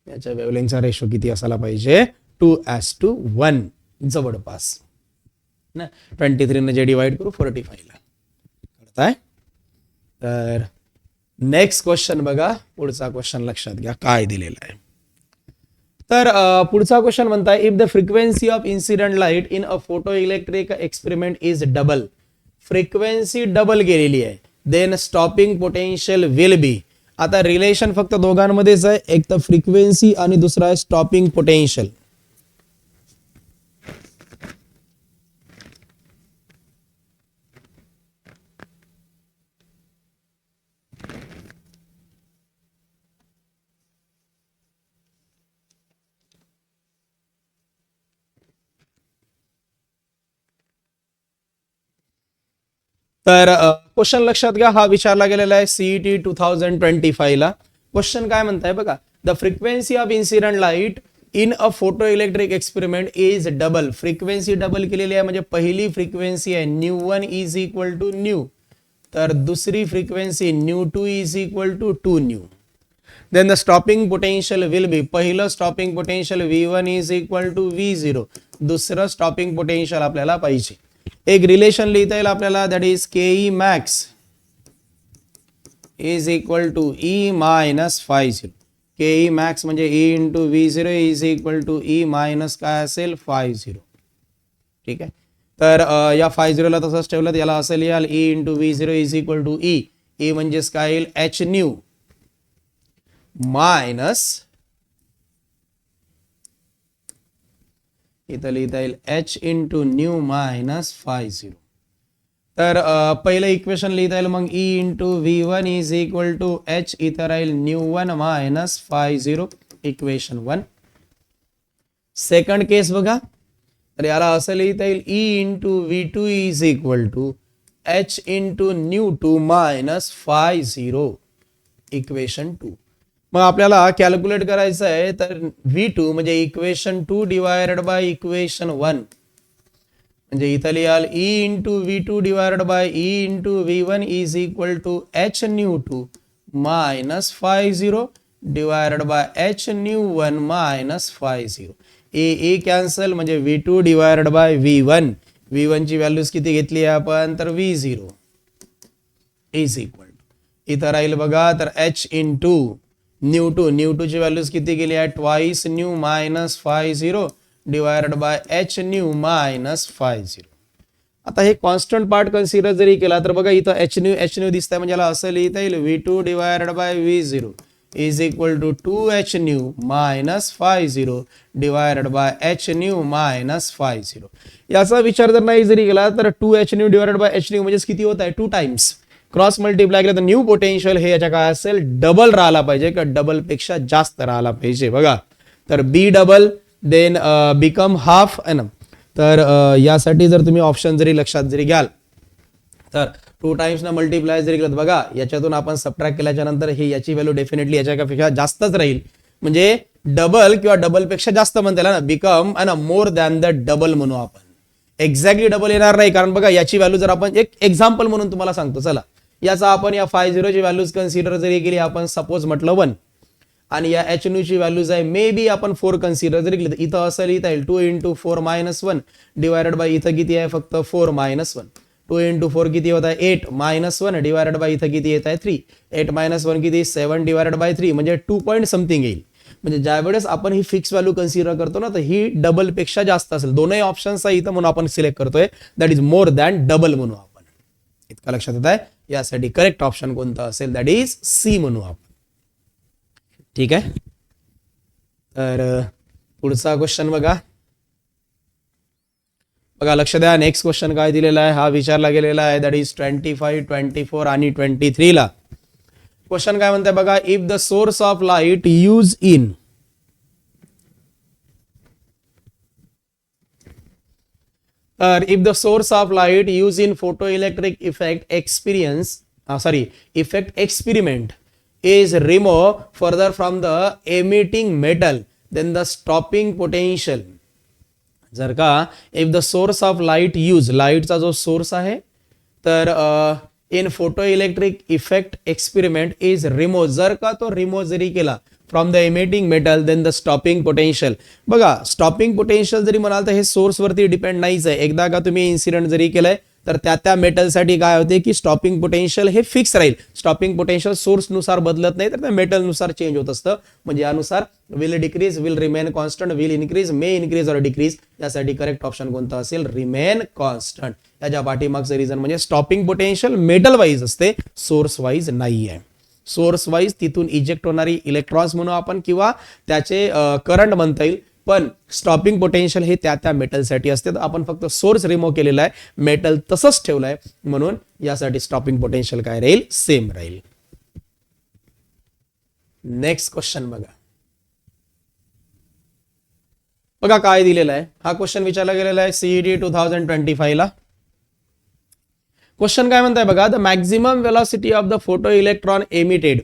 याच्या वेवलेंथचा रेशो किती असायला पाहिजे 2:1 जवळपास ना. 23 ने जे डिवाइड करू 45 ला कळताय. तर नेक्स्ट क्वेश्चन बघा. पुढचा क्वेश्चन लक्षात घ्या काय दिलेला आहे. तर पुढचा क्वेश्चन म्हणताय if the frequency of incident light in a photo electric experiment is double. Frequency double केलेली आहे then stopping potential will be. आता रिलेशन फक्त दोघांमध्येच आहे. एक तर फ्रिक्वेन्सी आणि दुसरा आहे स्टॉपिंग पोटेन्शियल. तर क्वेश्चन लक्षात घ्या. हा विचारला गेलेला आहे सीईटी 2025 ला. क्वेश्चन काय म्हणताय बघा the frequency of incident light in a photo electric experiment is double. Frequency double केलेली आहे म्हणजे पहिली फ्रिक्वेन्सी आहे ν1 इज इक्वल टू न्यू तर दुसरी frequency ν2 is equal to 2 then the stopping potential will be. पहिलं stopping potential V1 is equal to V0. दुसरं स्टॉपिंग पोटेन्शियल आपल्याला पाहिजे. एक रिलेशन लिहिता येईल आपल्याला that is K max is equal to E minus φ0. K max म्हणजे E into V0 is equal to E minus काय असेल φ0. ठीक आहे. तर या φ0 ला तसंच ठेवलं तर याला असं लिहाल E into V0 is equal to E. E म्हणजेच काय येईल एच न्यू मायनस इथं लिहिता येईल एच इंटू न्यू मायनस φ0. तर पहिलं इक्वेशन लिहिता येईल मग E into V1 is equal to H इथं राहील ν1 मायनस φ0 इक्वेशन 1. सेकंड केस बघा तर याला असं लिहिता येईल E into V2 is equal to H into ν2 minus φ0 equation 2. मग आपल्याला कॅल्क्युलेट करायचं आहे तर V2 म्हणजे इक्वेशन 2 डिवायडेड बाय इक्वेशन 1 म्हणजे इथं लिहाल E into V2 divided by E into V1 is equal to H ν2 minus φ0 divided by H ν1 minus φ0. A cancel म्हणजे V2 divided by V1. V1 ची व्हॅल्यूज किती घेतली आहे आपण तर V0 इज इक्वल टू इथं राहील बघा तर एच इंटू न्यू2 ची व्हॅल्यूज किती गेली आहे twice nu minus φ0 divided by H nu minus φ0. आता हे कॉन्स्टंट पार्ट कन्सिडर जरी केला तर बघा इथं एच न्यू दिसतंय म्हणजे याला असं लिहिता येईल V2 divided by V0 is equal to 2h nu minus phi zero divided by h nu minus phi zero. याचा विचार जर नाही जरी केला तर 2h nu divided by h nu म्हणजे किती होत आहे 2 टाइम्स क्रॉस मल्टिप्लाय केलं तर न्यू पोटेन्शियल हे याच्या काय असेल डबल राहिला पाहिजे किंवा डबल पेक्षा जास्त राहिला पाहिजे बघा. तर बी डबल देन बिकम हाफ आहे ना. तर यासाठी जर तुम्ही ऑप्शन जरी लक्षात जरी घ्याल तर 2 टाइम्स ना मल्टिप्लाय जरी केलं बघा याच्यातून आपण सबट्रॅक्ट केल्याच्या नंतर हे याची व्हॅल्यू डेफिनेटली याच्यापेक्षा जास्तच राहील म्हणजे डबल किंवा डबल पेक्षा जास्त म्हणता येईल ना बिकम आहे ना मोर दॅन द डबल म्हणू आपण. एक्झॅक्टली डबल येणार नाही कारण बघा याची व्हॅल्यू जर आपण एक एक्झाम्पल म्हणून तुम्हाला सांगतो चला याचा आपण या 50 ची व्हॅल्यूज कन्सिडर जरी केली आपण सपोज म्हटलं 1 आणि या h न्यू ची व्हॅल्यूज आहे मे बी आपण 4 कन्सिडर जरी केली तर इथं असं लिहिता येईल 2 इंटू 4 मायनस 1 डिवायडेड बाय इथं किती आहे फक्त 4 मायनस 1. 2 इंटू 4 किती होत आहे 8 मायनस 1 डिवायडेड बाय इथं किती येत आहे 3. 8 मायनस 1 किती 7 डिवायडेड बाय 3 म्हणजे 2 पॉईंट समथिंग येईल. म्हणजे ज्यावेळेस आपण ही फिक्स व्हॅल्यू कन्सिडर करतो ना तर ही डबल पेक्षा जास्त असेल. दोनही ऑप्शन्स आहे इथं म्हणून आपण सिलेक्ट करतोय that is more than double म्हणू आपण. इतका लक्षात येत आहे. यासाठी करेक्ट ऑप्शन कोणता असेल दॅट इज सी म्हणू आपण. ठीक आहे. तर पुढचा क्वेश्चन बघा लक्ष द्या. नेक्स्ट क्वेश्चन काय दिलेला आहे हा विचारला गेलेला आहे दॅट इज 25, 24 आणि 23 ला. क्वेश्चन काय म्हणताय बघा if the source of light use in if the source of light used in photoelectric effect experiment is removed further from the emitting metal then the stopping potential जर का if the source of light use light चा जो सोर्स आहे तर in photoelectric effect experiment is removed जर का तो रिमूव्ह जरी केला from the emitting metal then the stopping potential. बघा स्टॉपिंग पोटेन्शियल जरी म्हणाल तर हे सोर्स वरती डिपेंड नाहीच आहे. एकदा का तुम्ही इन्सिडेंट जरी केलंय तर त्या मेटलसाठी काय होते की स्टॉपिंग पोटेन्शियल हे फिक्स राहील. स्टॉपिंग पोटेन्शियल सोर्स नुसार बदलत नाही तर त्या मेटल नुसार चेंज होत असतं. म्हणजे यानुसार will decrease will remain constant will increase may increase और डिक्रीज. यासाठी करेक्ट ऑप्शन कोणता असेल रिमेन कॉन्स्टंट. याच्या पाठीमागचं रिझन म्हणजे स्टॉपिंग पोटेन्शियल मेटल वाईज असते सोर्स वाईज नाही आहे. सोर्स वाईज तिथून इजेक्ट होणारी इलेक्ट्रॉन्स म्हणू आपण किंवा त्याचे करंट म्हणता येईल पण स्टॉपिंग पोटेन्शियल हे त्या मेटलसाठी असते. तर आपण फक्त सोर्स रिमूव्ह केलेला आहे मेटल तसंच ठेवलंय म्हणून यासाठी स्टॉपिंग पोटेन्शियल काय राहील सेम राहील. नेक्स्ट क्वेश्चन बघा काय दिलेला आहे. हा क्वेश्चन विचारला गेलेला आहे CET 2025 ला. क्वेश्चन काय म्हणताय बघा the maximum velocity of the photo electron emitted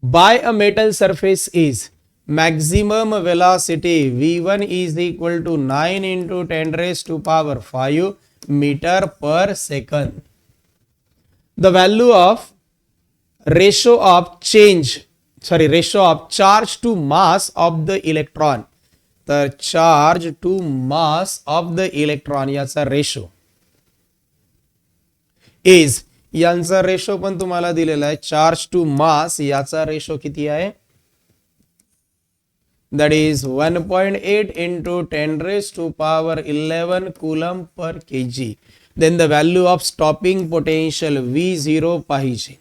by a metal surface is maximum velocity v1 is equal to 9 into 10 raised to power 5 meter per second. The value of ratio of charge to mass of the electron. तर charge to mass of the electron याचा रेशो is यांचा रेशो पण तुम्हाला दिलेला आहे. चार्ज टू मास याचा रेशो किती आहे that is 1.8 into 10 raised to power 11 coulomb per kg. Then the value of stopping potential V0 पाहिजे.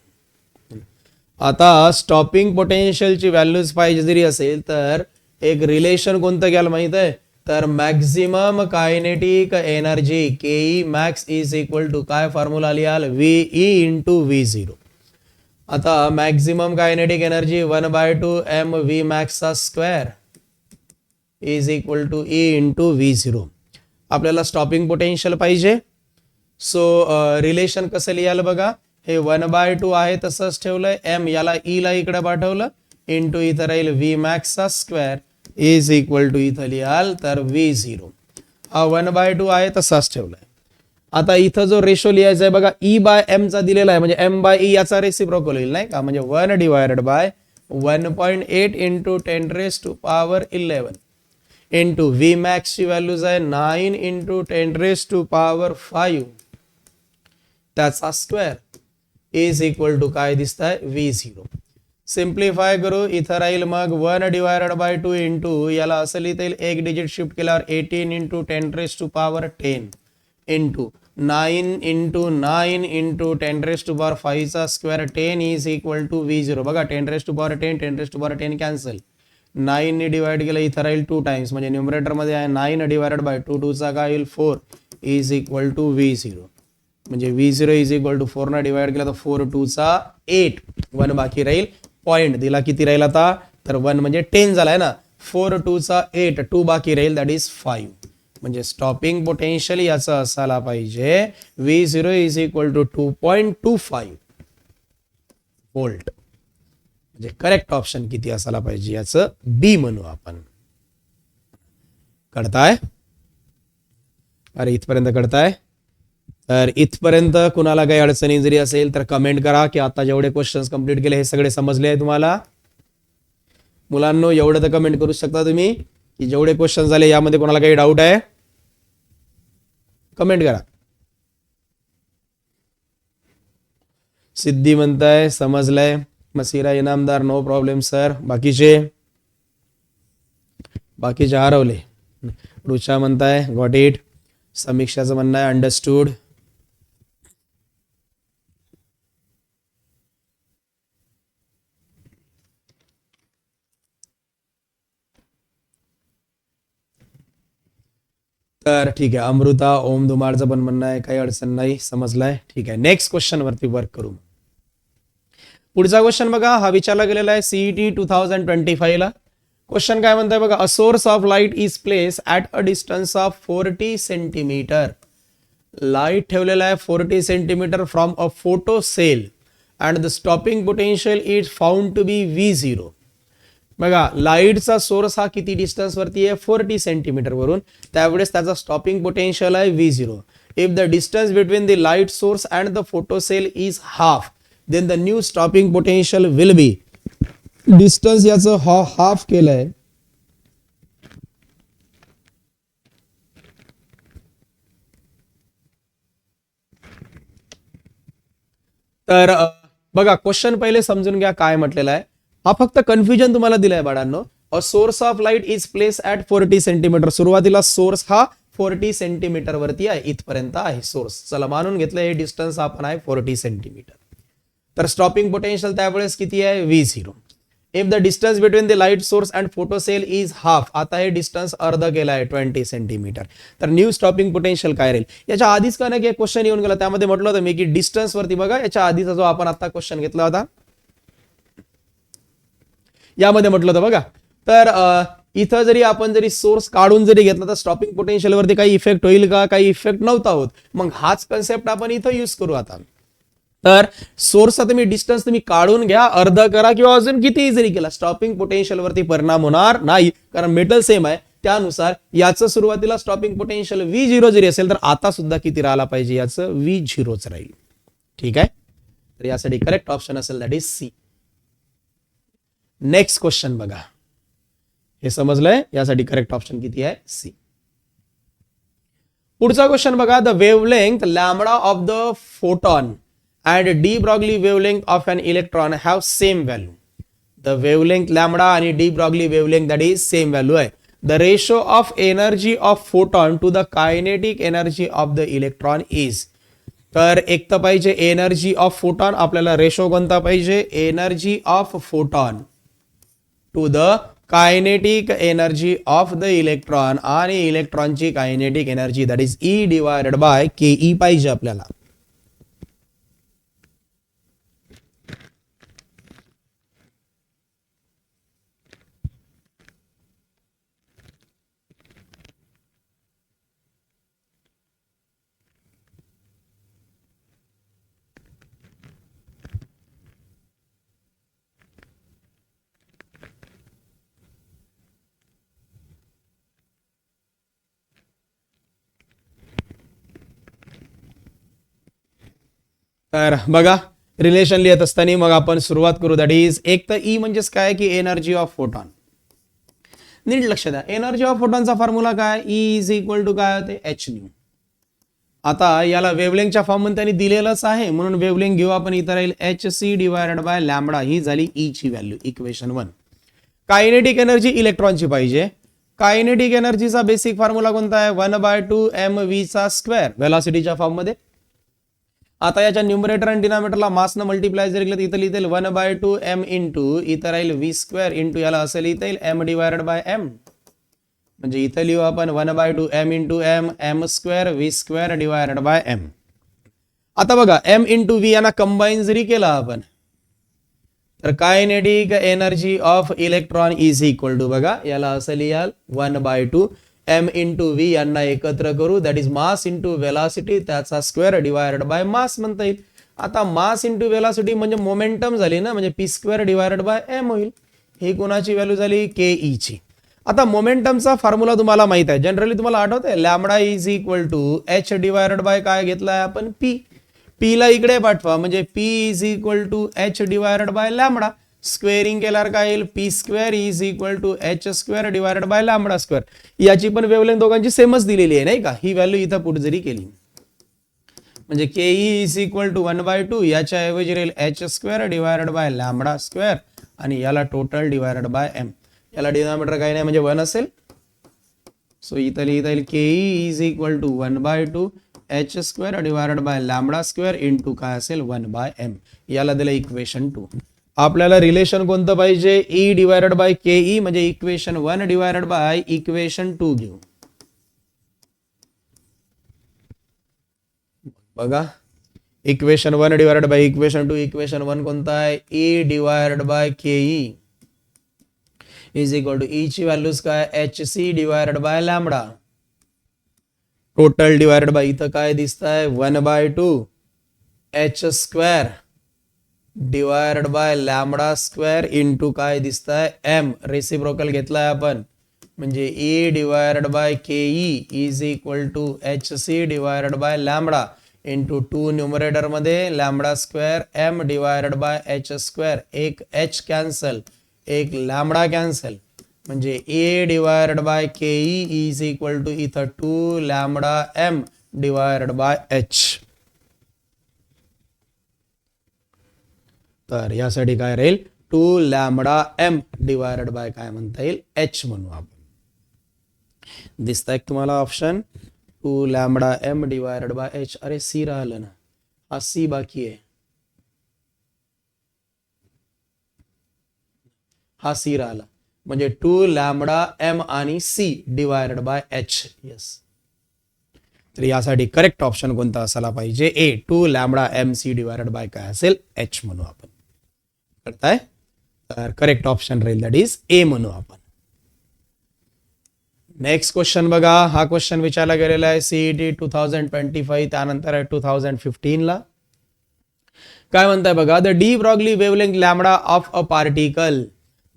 आता स्टॉपिंग पोटेन्शियल ची व्हॅल्यूज पाहिजे जरी असेल तर एक रिलेशन कोणतं घ्यायला माहित आहे तर maximum kinetic energy K max is equal to काय फॉर्म्युला लिहाल VE इंटू V0. आता maximum kinetic energy 1/2 mv max चा square is equal to E into V0. आपल्याला स्टॉपिंग पोटेन्शियल पाहिजे. सो रिलेशन कसं लिहाल बघा हे 1/2 आहे तसंच ठेवलंय m याला E ला इकडे पाठवलं इंटू इथं राहील V max चा स्क्वेअर इज इक्वल टू इथं लिहाल तर V0. हा 1/2 आहे तसाच ठेवलाय. आता इथं जो रेशो लिहायचा आहे बघा E बाय M चा दिलेला आहे म्हणजे M बाय E याचा रेसिप्रोकल होईल नाही का म्हणजे 1 divided by 1.8 into 10 raise to power 11 into V max ची व्हॅल्यूज आहे 9 इंटू 10 रेस टू पॉवर 5 त्याचा स्क्वेअर इज इक्वल टू काय दिसत आहे V0. सिम्प्लिफाय करू इथं राहील मग 1 डिवायडेड बाय 2 इंटू याला असं लिहिता येईल एक डिजिट शिफ्ट केल्यावर 18 into 10 raise to power 10 into 9 into 9 into 10⁵ चा square 10 is equal to V0. बघा 10⁻10 10⁻10 कॅन्सल. 9 ने डिवाइड केलं इथं राहील 2 टाइम्स म्हणजे न्यूमरेटर मध्ये आहे 9 डिवाइडेड बाय 2 2 चा काय येईल 4 इज इक्वल टू V0. म्हणजे V0 इज इक्वल टू 4 ने डिवाइड केला तर 4 2 चा 8 1 बाकी राहील. पॉइंट दिला किती राहील आता तर 1 म्हणजे 10 झालाय ना. 4 2 चा 8 2 बाकी राहील दॅट इज 5. म्हणजे स्टॉपिंग पोटेन्शियल याचा असायला पाहिजे V0 is equal to 2.25 volt. म्हणजे करेक्ट ऑप्शन किती असायला पाहिजे याचं बी म्हणू आपण. कळताय? अरे इथपर्यंत कळताय? तर इथपर्यंत कुणाला काही अडचणी जरी असेल तर कमेंट करा की आता जेवढे क्वेश्चन्स कंप्लीट केले हे सगळे समजले आहे तुम्हाला. मुलांनो एवढं तर कमेंट करू शकता तुम्ही की जेवढे क्वेश्चन झाले यामध्ये कोणाला काही डाऊट आहे कमेंट करा. सिद्धी म्हणताय समजलंय. मसिरा इनामदार नो प्रॉब्लेम सर. बाकीचे हरवले. रुचा म्हणताय गॉट इट. समीक्षाचं म्हणणं आहे अंडरस्टूड. तर ठीक आहे. अमृता ओम धुमाळचं पण म्हणणं आहे काही अडचण नाही समजलाय. ठीक आहे नेक्स्ट क्वेश्चन वरती वर्क करू. पुढचा क्वेश्चन बघा हा विचारला गेलेला आहे सीईटी 2025 ला. क्वेश्चन काय म्हणताय बघा. A source of light is place at a distance of 40 centimetre. Light ठेवलेला आहे 40 centimetre from a photo cell and the stopping potential is found to be V0. बघा लाईटचा सोर्स हा किती डिस्टन्स वरती आहे 40 सेंटीमीटर वरून. त्यावेळेस त्याचा स्टॉपिंग पोटेन्शियल आहे V0. If the distance between the light source and the photo cell is half then the new stopping potential will be. Distance याचं हाफ केलंय तर बघा क्वेश्चन पहिले समजून घ्या काय म्हटलेलं आहे. हा फक्त कन्फ्युजन तुम्हाला दिलाय बाळांनो. अ source of light is place at 40 centimetre. सुरुवातीला सोर्स हा 40 सेंटीमीटर वरती आहे इथपर्यंत आहे सोर्स. चला मानून घेतलं हे डिस्टन्स आपण आहे 40 सेंटीमीटर. तर स्टॉपिंग पोटेन्शियल त्यावेळेस किती आहे V0. If the distance between the light source and photo cell is half. आता हे डिस्टन्स अर्ध केला आहे 20 सेंटीमीटर. तर न्यू स्टॉपिंग पोटेन्शियल काय राहील. याच्या आधीच का नाही क्वेश्चन येऊन गेला त्यामध्ये म्हटलं होतं मी की डिस्टन्स वरती बघा याच्या आधीचा जो आपण आता क्वेश्चन घेतला होता यामध्ये म्हटलं होतं बघा. तर इथं जरी आपण जरी सोर्स काढून जरी घेतला तर स्टॉपिंग पोटेन्शियल वरती काही इफेक्ट होईल का. काही इफेक्ट नव्हता होत. मग हाच कन्सेप्ट आपण इथं यूज करू आता. तर सोर्सचा तुम्ही डिस्टन्स तुम्ही काढून घ्या अर्ध करा किंवा अजून कितीही जरी केला स्टॉपिंग पोटेन्शियल वरती परिणाम होणार नाही कारण मेटल सेम आहे. त्यानुसार याचं सुरुवातीला स्टॉपिंग पोटेन्शियल V0 जरी असेल तर आता सुद्धा किती राहिला पाहिजे याचं V0च राहील. ठीक आहे. तर यासाठी करेक्ट ऑप्शन असेल that is C. Next question बघा. हे समजलंय यासाठी करेक्ट ऑप्शन किती आहे सी. पुढचा क्वेश्चन बघा. The wavelength lambda of the photon and de Broglie wavelength of an electron have same value. The wavelength lambda आणि de Broglie wavelength that is same value आहे. The ratio of energy of photon to the kinetic energy of the electron is. तर एक तर पाहिजे एनर्जी ऑफ फोटॉन. आपल्याला रेशो कोणता पाहिजे energy of photon to the kinetic energy of the electron आणि इलेक्ट्रॉनची kinetic energy that is E divided by KE पाहिजे आपल्याला. तर बघा रिलेशन लिहित असताना मग आपण सुरुवात करू. दॅट इज एक तर E म्हणजेच काय की एनर्जी ऑफ फोटॉन. नीट लक्ष द्या एनर्जी ऑफ फोटॉनचा फॉर्म्युला काय E इज इक्वल टू काय होते h न्यू. आता याला वेवलेंगच्या फॉर्म मध्ये त्यांनी दिलेलंच आहे म्हणून वेवलेंग घेऊ आपण. इथं राहील hc डिवायडेड बाय लॅम्बडा. ही झाली E ची व्हॅल्यू इक्वेशन 1. कायनेटिक एनर्जी इलेक्ट्रॉनची पाहिजे कायनेटिक एनर्जीचा बेसिक फॉर्म्युला कोणता आहे? 1/2 mv स्क्वेअर व्हेलॉसिटीच्या फॉर्म मध्ये. आता याच्या न्यूमरेटर आणि डिनॉमिनेटरला मासनं मल्टिप्लाय जर केलं इथं लिहिता येईल 1/2 m इंटू इथं राहील v स्क्वेअर इंटू याला असं लिहिता येईल m डिवायडेड बाय m. म्हणजे इथं लिहू आपण 1/2 m into m square v square divided by m. आता बघा m इंटू v यांना कंबाईन जरी केला आपण तर kinetic energy of electron is equal to बघा याला असं लिहाल 1/2 m इंटू v यांना एकत्र करू that is mass into velocity त्याचा स्क्वेअर डिवायडेड बाय मास म्हणता येईल. आता मास इंटू वेलॉसिटी म्हणजे मोमेंटम झाली ना, म्हणजे p square divided by m होईल. ही कोणाची व्हॅल्यू झाली? के ई ची. आता मोमेंटमचा फॉर्म्युला तुम्हाला माहित आहे, जनरली तुम्हाला आठवतंय lambda is equal to h divided by काय घेतलाय आपण? p. p ला इकडे पाठवा म्हणजे p is equal to h divided by lambda. Squaring केल्यावर काय येईल? p square is equal to h square divided by lambda square. याची पण वेवलेंथ दोघांची सेमच दिलेली आहे नाही का? ही व्हॅल्यू इथं पुट जरी केली म्हणजे K E is equal to 1/2 याच्या ऐवजी राहील h square divided by lambda square आणि याला टोटल डिवायडेड बाय m. याला डिनॉमिनेटर काही नाही म्हणजे 1 असेल. सो इथं लिहिता येईल K E is equal to 1/2 h square divided by lambda square into काय असेल 1/m. याला दिलं इक्वेशन 2. आपल्याला रिलेशन कोणतं पाहिजे? E divided by K E म्हणजे इक्वेशन 1 डिवायडेड बाय इक्वेशन 2 घेऊ. बघा equation 1 divided by equation 2. Equation 1 कोणतं आहे? E divided by K E is equal to E ची व्हॅल्यूज काय? hc divided by lambda total divided by इथं काय दिसतंय? 1/2 h square divided by lambda square into काय दिसतंय? m. रेसिप्रोकल घेतलाय आपण म्हणजे E divided by K E is equal to hc divided by lambda into 2 numerator मध्ये lambda square m divided by h square. एक h कॅन्सल एक लॅम्बडा कॅन्सल म्हणजे A divided by K E is equal to इथं 2 lambda m divided by h. तर यासाठी काय राहील? 2 लॅम्बडा m डिवायडेड बाय काय म्हणता येईल? h म्हणू आपण. दिसतंय तुम्हाला option 2 lambda m divided by h. अरे सी राहिलं ना, हा सी बाकी आहे, हा सी राहिला म्हणजे 2 लॅम्बडा m आणि c divided by h. Yes. तर यासाठी करेक्ट ऑप्शन कोणता असायला पाहिजे? ए. 2 lambda m c divided by काय असेल? h म्हणू आपण. करताय तर करेक्ट ऑप्शन राहील दॅट इज ए म्हणू आपण. नेक्स्ट क्वेश्चन बघा. हा क्वेश्चन विचारला गेलेला आहे सीईटी 2025 त्यानंतर आहे 2015 ला. काय म्हणताय बघा? The de Broglie wavelength lambda of a particle.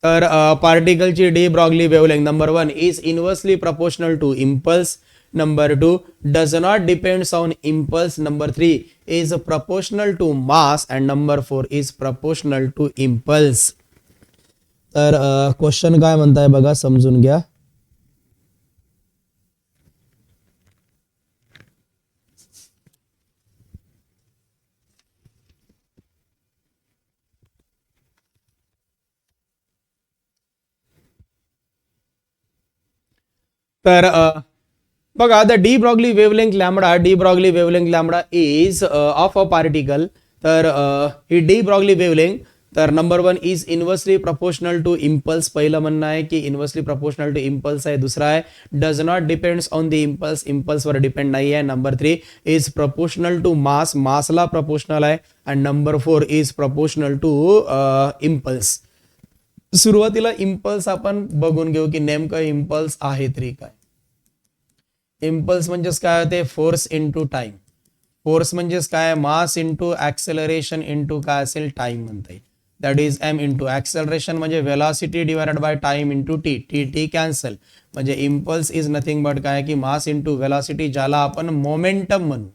तर पार्टिकलची de Broglie wavelength number 1 is inversely proportional to impulse. Number 2 does not depends on impulse. Number 3 is proportional to mass and number 4 is proportional to impulse. तर क्वेश्चन काय म्हणताय बघा, समजून घ्या. तर बघा the de Broglie wavelength lambda, de Broglie wavelength lambda is of a particle. तर ही डी ब्रॉगली वेवलेंथ तर number 1 is inversely proportional to impulse. पहिलं म्हणणं आहे की इनवर्सली प्रपोर्शनल टू इम्पल्स आहे. दुसरा आहे does not depends on the impulse, इम्पल्सवर डिपेंड नाही आहे. Number 3 is proportional to mass, मासला प्रपोर्शनल आहे. आणि number 4 is proportional to impulse. सुरुवातीला इम्पल्स आपण बघून घेऊ की नेमकं इम्पल्स आहे तरी काय. इम्पल्स म्हणजेच काय होते? Force into time. फोर्स म्हणजेच काय? मास इंटू ऍक्सेलरेशन इंटू काय असेल? टाइम म्हणता येईल. That is m into acceleration म्हणजे velocity divided by time into T. T T cancel म्हणजे इम्पल्स इज नथिंग बट काय की मास इंटू वेलॉसिटी, ज्याला आपण मोमेंटम म्हणू.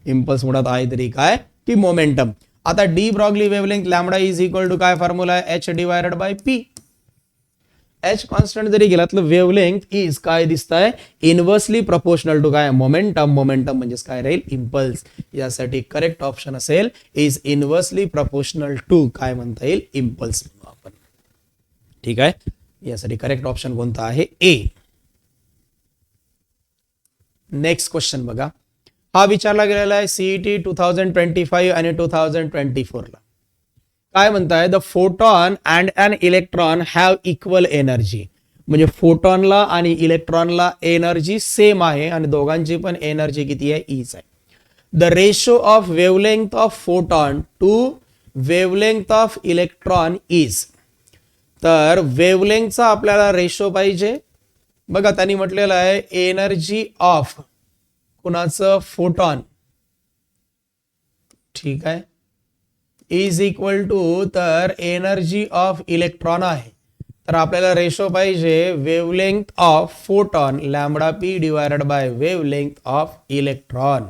इम्पल्स मुळात आहे तरी काय की मोमेंटम. आता de Broglie wavelength lambda is equal to काय फॉर्म्युला आहे? h divided by p. h constant जरी गेला तर वेवलेंथ इज काय दिसतंय? इनवर्सली प्रपोर्शनल टू काय? मोमेंटम. मोमेंटम म्हणजेच काय राहील? इम्पल्स. यासाठी करेक्ट ऑप्शन असेल इज इनवर्सली प्रपोर्शनल टू काय म्हणता येईल? इम्पल्स म्हणू आपण. ठीक आहे, यासाठी करेक्ट ऑप्शन कोणता आहे? ए. नेक्स्ट क्वेश्चन बघा, हा विचारला गेलेला आहे सीईटी 2025 आणि 2024 ला. काय म्हणताय? The photon and an electron have equal energy. म्हणजे फोटॉनला आणि इलेक्ट्रॉनला एनर्जी सेम आहे आणि दोघांची पण एनर्जी किती आहे? ईच आहे. The ratio of wavelength of photon to wavelength of electron is. तर वेवलेंथचा आपल्याला रेशो पाहिजे. बघा त्यांनी म्हटलेलं आहे एनर्जी ऑफ कुणाचं? फोटॉन. ठीक आहे, इज इक्वल टू तर एनर्जी ऑफ इलेक्ट्रॉन आहे. तर आपल्याला रेशो पाहिजे wavelength of photon lambda P divided bye wavelength of electron.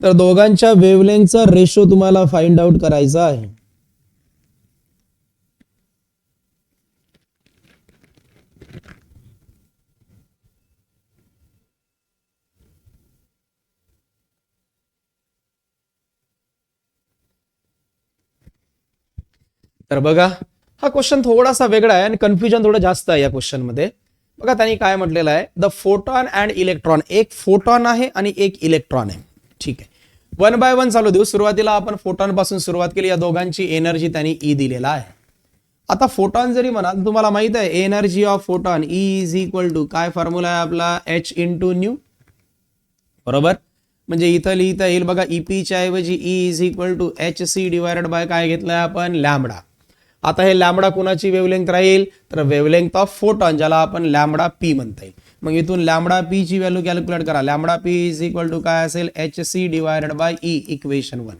तर दोघांच्या वेवलेंथचा रेशो तुम्हाला फाइंड आउट करायचा आहे. तर बघा हा क्वेश्चन थोडासा वेगळा आहे आणि कन्फ्युजन थोडं जास्त आहे या क्वेश्चन मध्ये. बघा त्यांनी काय म्हटलेलं आहे? The photon and electron. एक फोटॉन आहे आणि एक इलेक्ट्रॉन आहे. ठीक आहे, वन बाय वन चालू देऊ. सुरुवातीला आपण फोटॉन पासून सुरुवात केली. या दोघांची एनर्जी त्यांनी ई दिलेला आहे. आता फोटॉन जरी म्हणाल, तुम्हाला माहित आहे energy of photon E is equal to काय फॉर्म्युला आहे आपला? H into nu. बरोबर, म्हणजे इथं लिहिता येईल बघा ईपी च्या ऐवजी E is equal to H C divided by काय घेतलंय आपण? लॅम्बडा. आता हे लॅम्बडा कुणाची वेवलेंथ राहील? तर वेवलेंथ ऑफ फोटॉन, ज्याला आपण लॅम्बडा पी म्हणता येईल. मग इथून लॅम्बडा पी ची व्हॅल्यू कॅल्क्युलेट करा. Lambda P is equal to काय असेल? H C divided by E, equation 1.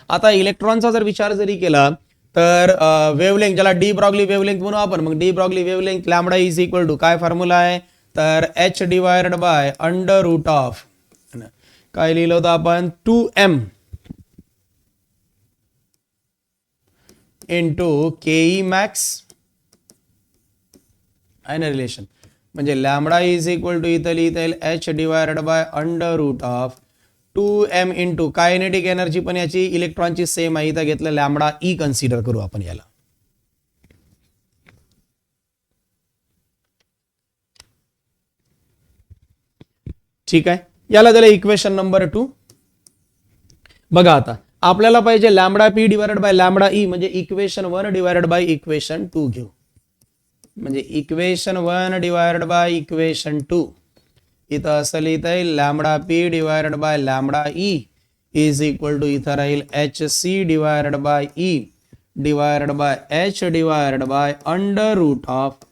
आता इलेक्ट्रॉनचा जर विचार जरी केला तर वेवलेंथ, ज्याला डी ब्रॉगली वेवलेंथ म्हणू आपण, मग de Broglie wavelength lambda is equal to काय फॉर्म्युला आहे? तर H divided by under root of काय लिहिलं होतं आपण? 2m इंटू केई मॅक्स आहे ना रिलेशन. म्हणजे लॅम्बडा इज इक्वल टू इथं लिहिता येईल H divided by under root of 2m into kinetic energy पण याची इलेक्ट्रॉनची सेम आहे. इथं घेतलं लॅम्बडा ई कन्सिडर करू आपण याला. ठीक आहे, याला दिलं इक्वेशन नंबर 2. बघा आता आपल्याला पाहिजे lambda P divided by lambda E, म्हणजे इक्वेशन 1 डिवायडेड बाय इक्वेशन 2 घेऊ. म्हणजे इक्वेशन 1 डिवायडेड बाय इक्वेशन 2. इथं असं लिहिता येईल lambda P divided by lambda E is equal to इथं राहील H C divided by E divided by H divided by under root of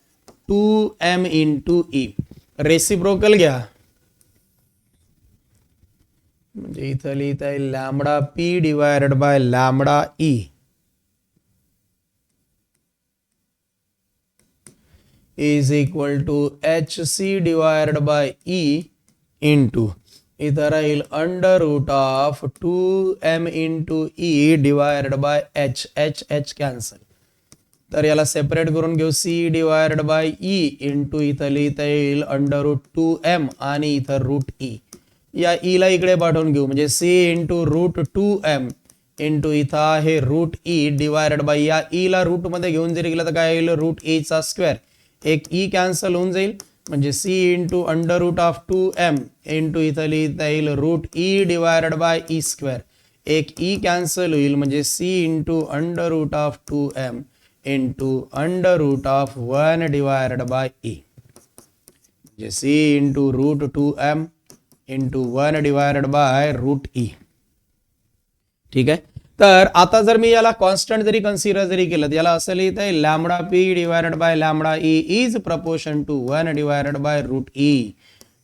2m into E. Reciprocal घ्या, म्हणजे इथं लिहिता येईल lambda P divided by lambda E is equal to H C divided by E into इथं राहील under root of 2m into E divided by H. H H cancel. तर याला सेपरेट करून घेऊ. C divided by E into इथं लिहिता येईल अंडर रूट 2m आणि इथं रूट ई. या ई ला इकडे पाठवून घेऊ, म्हणजे C into root 2m into इथं आहे रूट ई डिवायडेड बाय या ई ला रूट मध्ये घेऊन जरी गेलं तर काय येईल? रूट ई चा स्क्वेअर. एक ई कॅन्सल होऊन जाईल, म्हणजे C into under root of 2m into इथं लिहिता येईल root E divided by E square. एक ई कॅन्सल होईल, म्हणजे C into under root of 2m into under root of 1 divided by E, म्हणजे C into root 2m into 1 divided by root E. ठीक आहे, तर आता जर मी याला कॉन्स्टंट जरी कन्सिडर जरी केलं तर याला असं लिहिता येईल lambda P divided by lambda E is proportion to 1 divided by root E.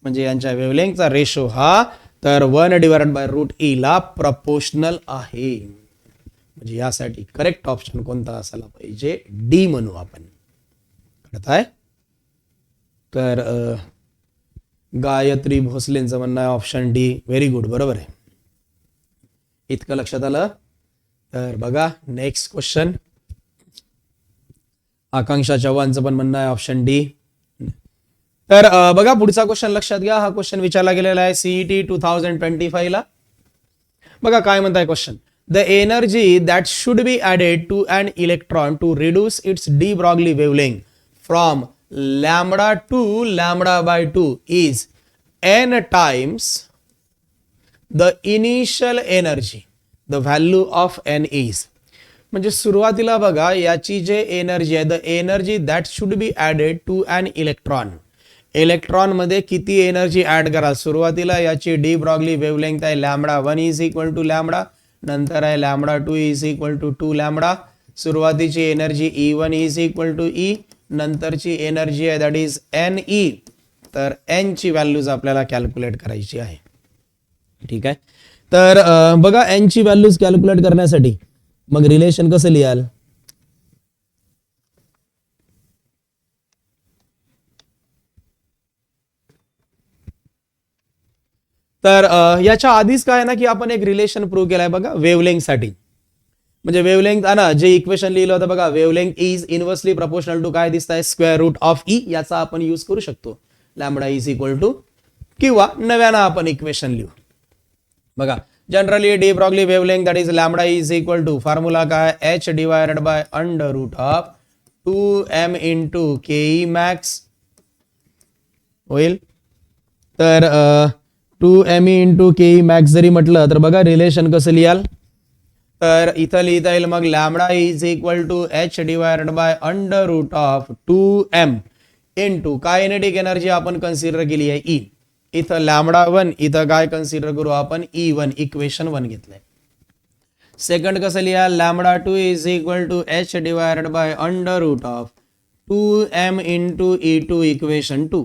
म्हणजे यांच्या वेवलेंथचा रेशो हा तर 1 डिवायडेड बाय रूट ई ला प्रपोर्शनल आहे. म्हणजे यासाठी करेक्ट ऑप्शन कोणता असायला पाहिजे? डी म्हणू आपण. कळत आहे? तर गायत्री भोसलेंचं म्हणणं आहे ऑप्शन डी. व्हेरी गुड, बरोबर आहे. इतकं लक्षात आलं. तर बघा नेक्स्ट क्वेश्चन, आकांक्षा चव्हाणचं पण म्हणणं आहे ऑप्शन डी. तर बघा पुढचा क्वेश्चन लक्षात घ्या. हा क्वेश्चन विचारला गेलेला आहे सीईटी 2025 ला. बघा काय म्हणताय question. The energy that should be added to an electron to reduce its de Broglie wavelength from lambda to lambda by 2 is n times the initial energy. The value of n is, म्हणजे सुरुवातीला बघा याची जे एनर्जी आहे, the energy that should be added to an electron. Electron मध्ये किती एनर्जी ऍड करा. सुरुवातीला याची डी ब्रॉगली वेवलेंथ आहे lambda 1 is equal to lambda, नंतर आहे lambda 2 is equal to 2 lambda. सुरुवातीची energy E1 is equal to E, नंतरची एनर्जी आहे दॅट इज एन ई. तर एन ची व्हॅल्यूज आपल्याला कॅल्क्युलेट करायची आहे. ठीक आहे, तर बघा एन ची व्हॅल्यूज कॅल्क्युलेट करण्यासाठी मग रिलेशन कसं लिहाल. तर याच्या आधीच काय ना की आपण एक रिलेशन प्रूव्ह केलाय बघा वेवलेंथ साठी. म्हणजे वेवलेंथ ना जे इक्वेशन लिहिलं होतं बघा, wavelength is inversely proportional to काय दिसतंय स्क्वेअर रूट ऑफ ई. याचा आपण यूज करू शकतो लॅम्बडा इज इक्वल टू, किंवा नव्यानं आपण इक्वेशन लिहू बघा. Generally de Broglie wavelength that is lambda is equal to formula काय h divided by under root of 2m into K max होईल. तर 2m इंटू के मॅक्स जरी म्हटलं तर बघा रिलेशन कसं लिहाल. तर इथं लिहिता येईल मग lambda is equal to h divided by under root of 2m into kinetic energy आपण कन्सिडर केली आहे ई. इथं लॅम्बडा 1, इथं काय कन्सिडर करू आपण E1, इक्वेशन 1 घेतलंय. सेकंड कसं लिहा, lambda 2 is equal to h divided by under root of 2m into E2 equation 2.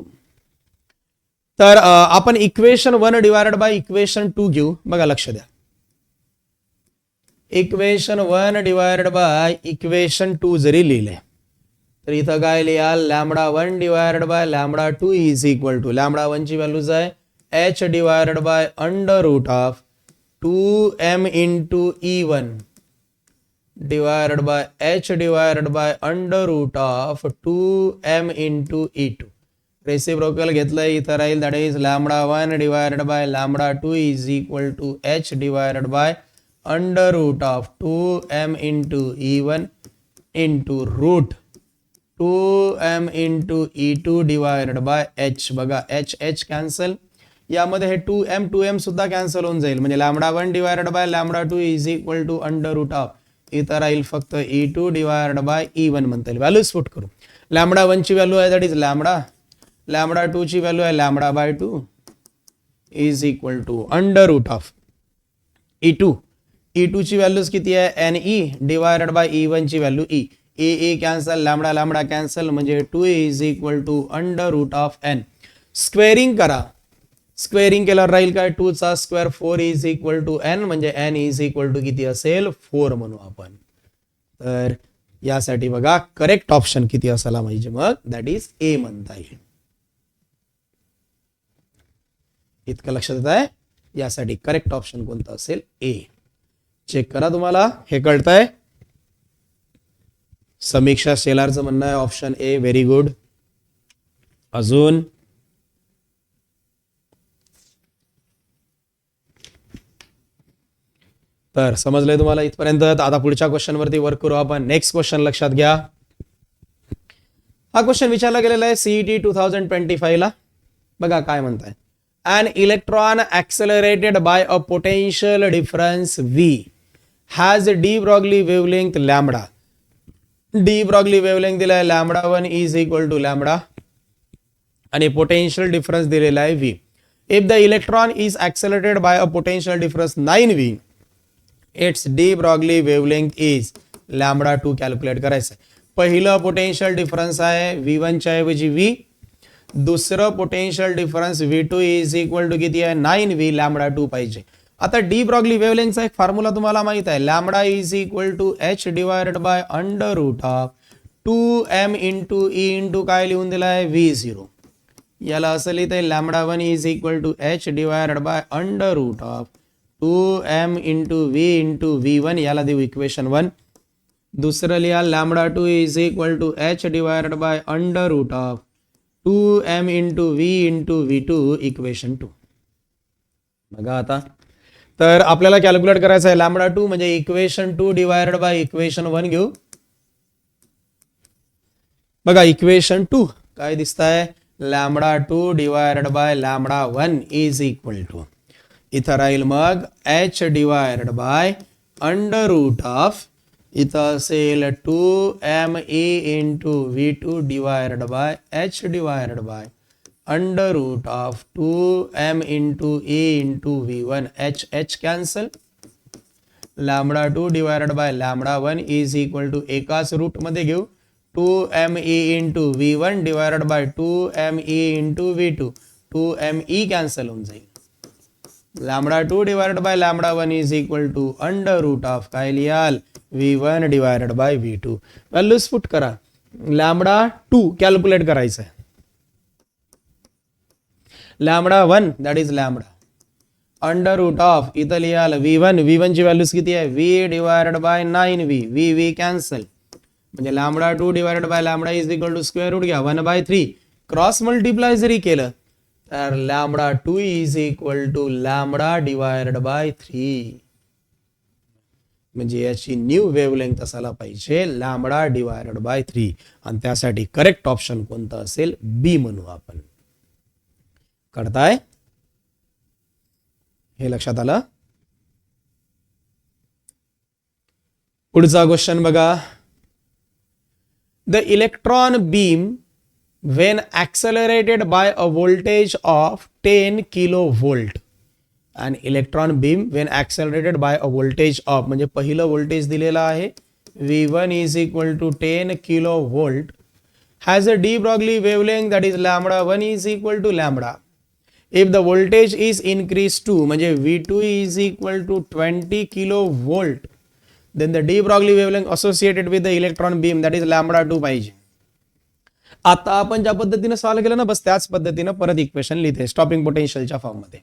तर आपण इक्वेशन 1 डिवायडेड बाय इक्वेशन 2 घेऊ. बघा लक्ष द्या, इक्वेशन 1 डिवायडेड बाय इक्वेशन 2 जरी लिहिले तर इथं काय लिहाल lambda 1 divided by lambda 2 is equal to lambda 1 ची व्हॅल्यूज आहे h divided by under root of 2m into E1 divided by h divided by under root of 2m into E2. Reciprocal घेतलंय इथं राहील that is lambda 1 divided by lambda 2 is equal to h divided by under root of 2m into E1 into root 2m into E2 divided by h. बघा h कॅन्सल, यामध्ये हे 2m सुद्धा कॅन्सल होऊन जाईल. म्हणजे lambda 1 divided by lambda 2 is equal to under root of, इथं राहील फक्त E2 डिवायडेड बाय E1 म्हणता येईल. व्हॅल्यूज पुट करू. लॅम्बडा 1 ची व्हॅल्यू आहे दॅट इज लॅम्बडा, लॅम्बडा 2 ची व्हॅल्यू आहे lambda by 2 is equal to under root of E2. E2 ची व्हॅल्यूज किती आहे NE डिवायडेड बाय E1 ची value E. A cancel, lambda lambda cancel, म्हणजे 2 is equal to under root of n. Squaring करा, स्क्वेअरिंग केल्यावर राहील काय 2 चा square 4 is equal to n, म्हणजे n इज इक्वल टू किती असेल 4 म्हणू आपण. तर यासाठी बघा करेक्ट ऑप्शन किती असायला पाहिजे मग दॅट इज ए म्हणता येईल. इतकं लक्षात येत आहे. यासाठी करेक्ट ऑप्शन कोणतं असेल ए. चेक करा, तुम्हाला हे कळतंय. समीक्षा शेलारचं म्हणणं आहे ऑप्शन ए व्हेरी गुड. अजून तर समजलंय तुम्हाला इथपर्यंत. आता पुढच्या क्वेश्चन वरती वर्क करू आपण. नेक्स्ट क्वेश्चन लक्षात घ्या. हा क्वेश्चन विचारला गेलेला आहे सीईटी 2025 ला. बघा काय म्हणताय. An electron accelerated by a potential difference V has a de Broglie wavelength lambda. de Broglie wavelength दिलाय lambda 1 is equal to lambda आणि potential difference दिलेला आहे V. If the electron is accelerated by a potential difference 9V, its de Broglie wavelength is lambda 2 calculate करायचं. पहिलं पोटेन्शियल डिफरन्स आहे V1 च्या ऐवजी V. दुसरं potential difference V2 is equal to किती आहे 9V, लॅम्बडा 2 पाहिजे. आता डी ब्रॉगली वेवलेंथचा एक फॉर्म्युला तुम्हाला माहित आहे. Lambda is equal to h divided by under root of 2m into E into काय लिहून दिला आहे V0. याला असं लिहिता येईल lambda 1 is equal to h divided by under root of 2m into V into V1. याला देऊ इक्वेशन 1. दुसरं लिहा lambda 2 is equal to h divided by under root of 2m into V into V2 equation 2. बघा आता तर आपल्याला कॅल्क्युलेट करायचं आहे लॅमडा 2 म्हणजे इक्वेशन 2 डिवायडेड बाय इक्वेशन 1 घेऊ. बघा इक्वेशन 2 काय दिसतंय, lambda 2 divided by lambda 1 is equal to, इथं राहील मग h divided by under root of, इथं असेल 2me into v2 divided by h divided by under root of 2m into e into v1, h cancel, lambda 2 divided by lambda 1 is equal to एकाच रूट मध्ये घेऊ 2me into v1 divided by 2me into v2, 2me cancel होऊन जाईल. Lambda 2 divided by lambda 1 is equal to under root of काय लिहाल v1 divided by v2. Values put करा. लॅमडा 2 कॅल्क्युलेट करायचं आहे. Lambda 1 that is lambda under root of, इथं लिहाल v1 ची व्हॅल्यूज किती आहे, v divided by 9v, v cancel, म्हणजे lambda 2 divided by lambda is equal to square root घ्या 1/3, क्रॉस मल्टिप्लाय जरी केलं तर lambda 2 is equal to lambda divided by 3, म्हणजे याची न्यू वेव्हलेंग्थ असायला पाहिजे लॅमडा डिवायडेड बाय 3, आणि त्यासाठी करेक्ट ऑप्शन कोणतं असेल, बी म्हणू आपण. कळताय, हे लक्षात आलं. पुढचा क्वेश्चन बघा. The electron beam when accelerated by a voltage of 10 kilovolt, an electron beam when accelerated by a voltage of, म्हणजे पहिलं व्होल्टेज दिलेला आहे v1 is equal to 10 kilovolt, has a de Broglie wavelength that is lambda 1 is equal to lambda. If the voltage is increased to, म्हणजे v2 is equal to 20 kilovolt, then the de Broglie wavelength associated with the electron beam that is lambda 2 पाहिजे. आता आपण ज्या पद्धतीने सॉल्व्ह केलं ना, बस त्याच पद्धतीने परत इक्वेशन लिहिते स्टॉपिंग पोटेन्शियलच्या फॉर्म मध्ये.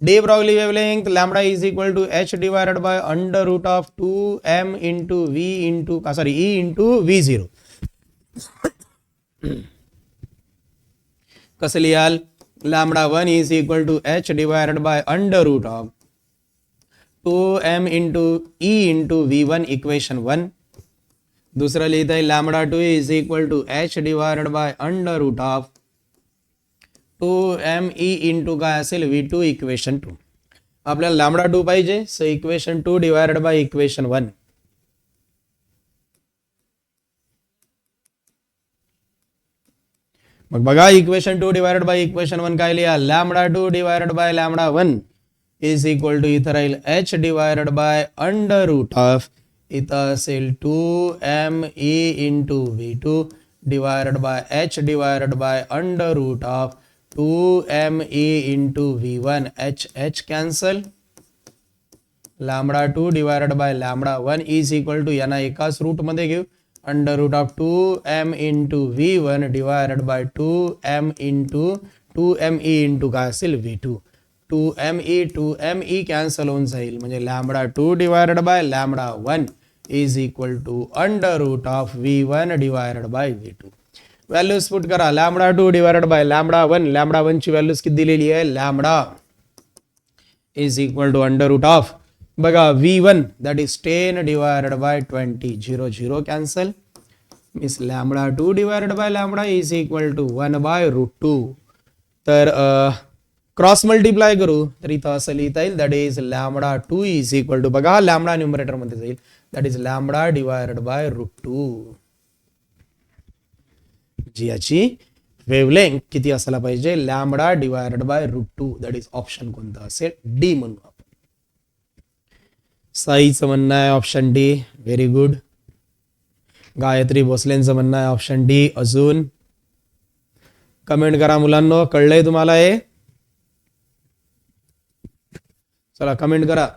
de Broglie wavelength lambda is equal to h divided by under root of 2m into v into e into v0. कसं लिहाल, lambda 1 is equal to h divided by under root of 2m into e into v1 equation 1. दुसरं लिहित आहे lambda 2 is equal to h divided by under root of 2me into काय असेल v2 इक्वेशन 2. आपल्याला लॅमडा 2 पाहिजे, so equation 2 divided by equation 1. मग बघा इक्वेशन 2 डिवायडेड बाय इक्वेशन 1 काय लिहा, lambda 2 divided by lambda 1 is equal to इथं राहील h divided by under root of, इथं असेल 2me into v2 divided by h divided by under root of 2me into v1, h cancel, lambda 2 divided by lambda 1 is equal to, यांना एकाच रूट मध्ये घेऊ under root of 2m into v1 divided by 2m into 2me into काय असेल v2, 2me कॅन्सल होऊन जाईल, म्हणजे lambda 2 divided by lambda 1 is equal to under root of v1 divided by v2. Values put करा. Lambda 2 divided by lambda 1, lambda 1 ची व्हॅल्यूज किती दिलेली आहे, lambda is equal to under root of, बघा v1 that is 10 divided by 20, 0 0 cancel, means lambda 2 divided by lambda is equal to 1 by root 2. तर क्रॉस मल्टिप्लाय करू तर इथं असं लिहिता येईल that is lambda 2 is equal to, बघा लॅमडा न्यूमरेटर मध्ये जाईल, that is lambda divided by root 2. जी याची वेव्हलेंग्थ किती असायला पाहिजे, lambda divided by root 2, that is option कोणता असेल, डी म्हणू आपण. साईचं म्हणणं आहे option D, very good. Gayatri भोसलेंचं म्हणणं आहे ऑप्शन डी. अजून कमेंट करा मुलांनो, कळलंय तुम्हाला हे, चला कमेंट करा.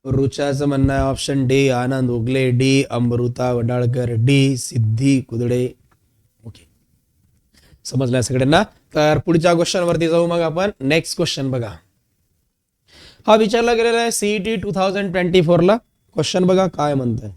रुचाचं म्हणणं आहे ऑप्शन डी आनंद उगले, डी अमृता वडाळकर, डी सिद्धी कुदडे. ओके, समजलं सगळ्यांना. तर पुढच्या क्वेश्चन वरती जाऊ मग आपण. नेक्स्ट क्वेश्चन बघा, हा विचारला गेलेला आहे सीईटी 2024 ला. क्वेश्चन बघा काय म्हणतंय.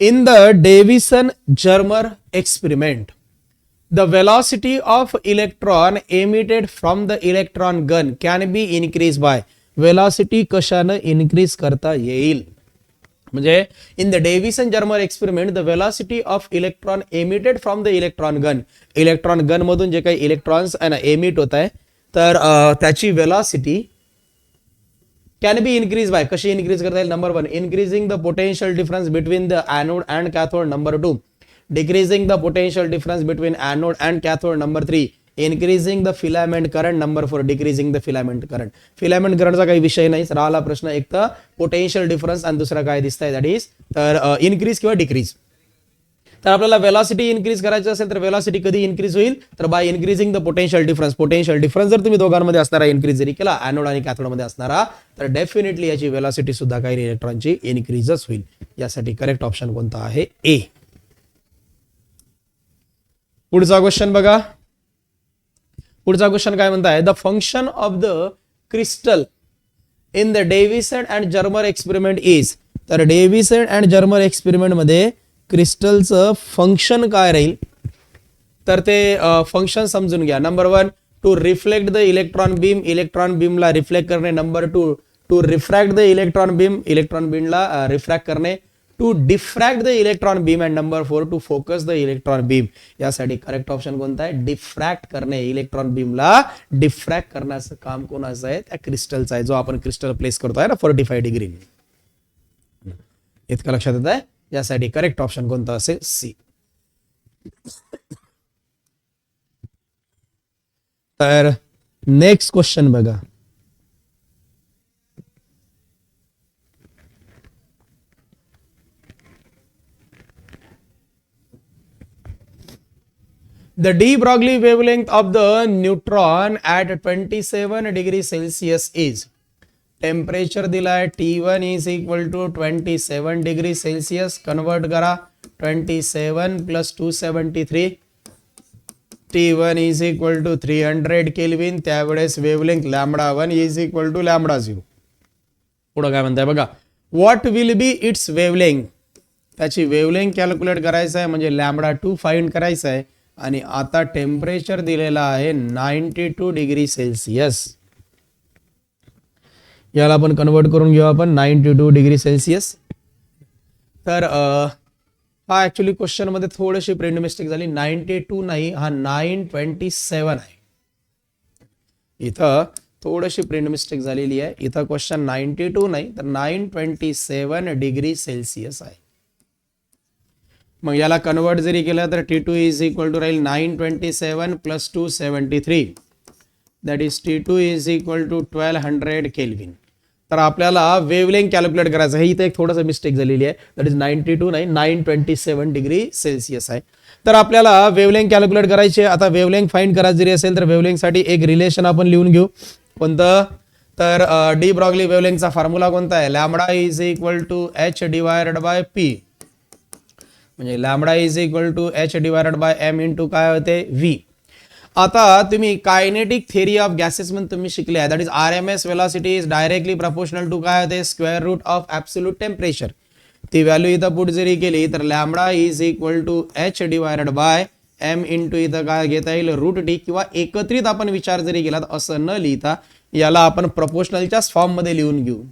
In the Davison-Germer experiment, the velocity of electron emitted from the electron gun can be increased by. velocity कशानं increase करता येईल. म्हणजे in the Davison-Germer experiment, the velocity of electron emitted from the electron gun, electron gun मधून जे काही electrons emit होत आहे, तर त्याची velocity can be increased by. कशी increase करता येईल. Number 1, increasing the potential difference between the anode and cathode. Number 2, decreasing the potential difference between anode and cathode. Number 3, increasing the filament current. Number 4, decreasing the filament current. filament current चा काही विषय नाही. राहिला प्रश्न एक तर potential difference आणि दुसरा काय दिसतंय, दॅट इज तर increase किंवा decrease. तर आपल्याला वेलॉसिटी इन्क्रीज करायची असेल तर वेलॉसिटी कधी इन्क्रीज होईल, तर by increasing the potential difference. Potential difference जर तुम्ही दोघांमध्ये असणारा इन्क्रीज जरी केला, एनोड आणि कॅथोड मध्ये असणारा, तर डेफिनेटली याची वेलॉसिटी सुद्धा काही इलेक्ट्रॉनची इन्क्रीजच होईल. यासाठी करेक्ट ऑप्शन कोणता आहे, ए. पुढचा क्वेश्चन बघा. पुढचा क्वेश्चन काय म्हणताय, the function of the crystal in the Davidson and Germer experiment is. तर डेव्हिसन अँड जर्मर एक्सपेरिमेंट मध्ये क्रिस्टलचं फंक्शन काय राहील, तर ते फंक्शन समजून घ्या. Number 1, to reflect the electron beam. Electron बीमला रिफ्लेक्ट करणे. Number 2, to refract the electron beam. Electron बीमला रिफ्रॅक्ट करणे. To diffract the electron beam. And number 4, to focus the electron beam. यासाठी करेक्ट ऑप्शन कोणता आहे, डिफ्रॅक्ट करणे. इलेक्ट्रॉन बीमला डिफ्रॅक्ट करण्याचं काम कोणाचं आहे, त्या क्रिस्टलचं आहे, जो आपण क्रिस्टल प्लेस करतोय ना 45 डिग्री. इतकं लक्षात येत आहे. यासाठी करेक्ट ऑप्शन कोणता असेल, सी. तर नेक्स्ट क्वेश्चन बघा. The de Broglie wavelength of the neutron at 27 degrees Celsius is. Temperature दिलाय T1 is equal to 27 degree Celsius. Convert करा, 27 plus 273. T1 is equal to 300 kelvin. त्यावेळेस वेवलेंथ λ1 इज इक्वल टू λ0. पुढे काय म्हणताय बघा, what will be its wavelength. त्याची वेवलेंथ कॅल्क्युलेट करायचं आहे, म्हणजे λ2 फाइंड करायचं आहे. आणि आता टेम्परेचर दिलेला आहे 92 डिग्री सेल्सिअस. याला आपण कन्वर्ट करून घेऊ आपण 92 डिग्री सेल्सिअस. तर हा ऍक्च्युली क्वेश्चन मध्ये थोडीशी प्रिंट मिस्टेक झाली. 92 नाही, हा 927 आहे. इथं थोडीशी प्रिंट मिस्टेक झालेली आहे. इथं क्वेश्चन 92 नाही तर 927 डिग्री सेल्सिअस आहे. मग याला कन्वर्ट जरी केलं तर T2 इज इक्वल टू राहील 927 plus 273. That is T2 is equal to 1200 kelvin. तर आपल्याला वेवलेंथ कॅल्क्युलेट करायचं आहे. इथे एक थोडंसं मिस्टेक झालेली आहे. दॅट इज 92 नाही 927 डिग्री सेल्सिअस आहे. तर आपल्याला वेवलेंथ कॅल्क्युलेट करायची आहे. आता वेवलेंथ फाइंड करायची जरी असेल तर वेवलेंथसाठी एक रिलेशन आपण लिहून घेऊ. कोणतं, तर डी ब्रॉगली वेवलेंथचा फॉर्म्युला कोणता आहे, lambda is equal to h divided by p. म्हणजे lambda is equal to h divided by m into काय होते, v. आता तुम्ही कायनेटिक थेरी ऑफ गॅसेस मध्ये तुम्ही शिकले आहे. That is RMS velocity is directly proportional to काय होते, square root of absolute temperature. ती व्हॅल्यू इथं पुट जरी केली तर lambda is equal to h divided by m into इथं काय घेता येईल, रूट टी. किंवा एकत्रित आपण विचार जरी केला तर असं न लिहिता याला आपण प्रपोर्शनलच्या फॉर्म मध्ये लिहून घेऊ.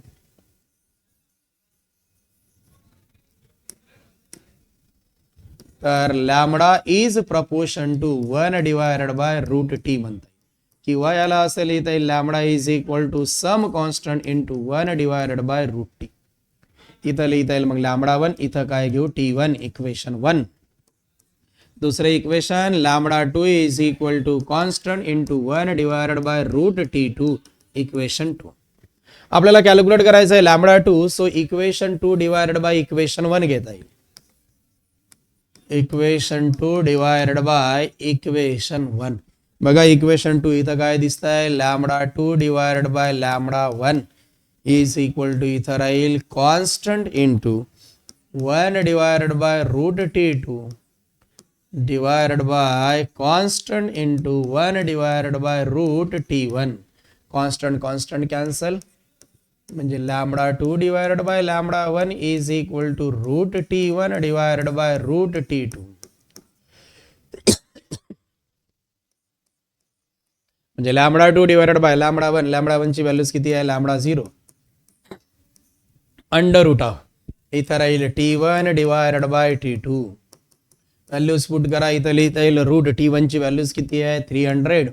तर lambda is proportion to 1 divided by root T म्हणतात. किंवा याला असं लिहिता येईल lambda is equal to some constant into 1 divided by root T. इथं लिहिता येईल मग लॅम्बडा 1, इथं काय घेऊ, T1 इक्वेशन 1. दुसरे equation lambda 2 is equal to constant into 1 divided by root T2 equation 2. आपल्याला कॅल्क्युलेट करायचं आहे lambda 2. So equation 2 divided by equation 1 घेता येईल. Equation 2 divided by equation 1. बघा इक्वेशन 2 इथं काय दिसतंय, lambda 2 divided by lambda 1 is equal to इथं राहील constant into 1 divided by root T2 divided by constant into 1 divided by root T1. Constant constant cancel, म्हणजे lambda 2 divided by lambda 1 is equal to root T1 divided by root T2. म्हणजे lambda 2 divided by lambda 1, lambda 1 ची व्हॅल्यूज किती आहे, लॅमडा 0 अंडर रूट ऑफ इथं राहील T1 divided by T2. Values put करा, इथं लिहिता येईल रूट T1 ची व्हॅल्यूज किती आहे 300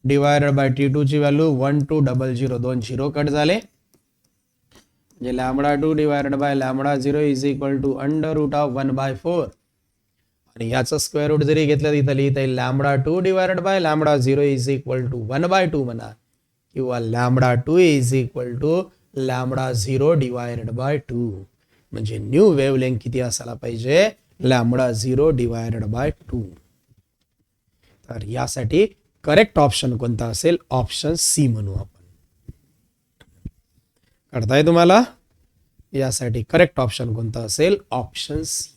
डिवायडेड बाय T2 ची व्हॅल्यू 1200, दोन 0 कट झाले, म्हणजे lambda 2 divided by lambda 0 is equal to under root of 1/4. आणि याचं स्क्वेअर रूट जरी घेतलं इथं लिहिता येईल lambda 2 divided by lambda 0 is equal to 1/2 म्हणा, किंवा lambda 2 is equal to lambda 0 divided by 2. म्हणजे न्यू वेव्हलेंथ किती असायला पाहिजे, लॅमडा 0 डिवायडेड बाय 2. तर यासाठी करेक्ट ऑप्शन कोणता असेल, ऑप्शन सी म्हणू आपण. कळताय तुम्हाला, यासाठी करेक्ट ऑप्शन कोणता असेल, ऑप्शन सी.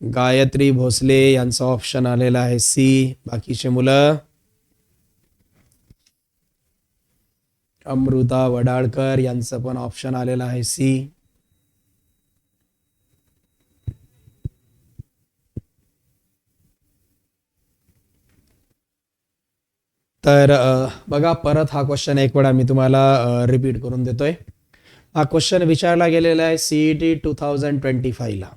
गायत्री भोसले यांचा ऑप्शन आलेला आहे सी. बाकीचे मुलं, अमृता वडाळकर यांचं पण ऑप्शन आलेलं आहे सी. तर बघा परत हा क्वेश्चन एक वेळा मी तुम्हाला रिपीट करून देतोय. हा क्वेश्चन विचारला गेलेला आहे CET 2025 ला.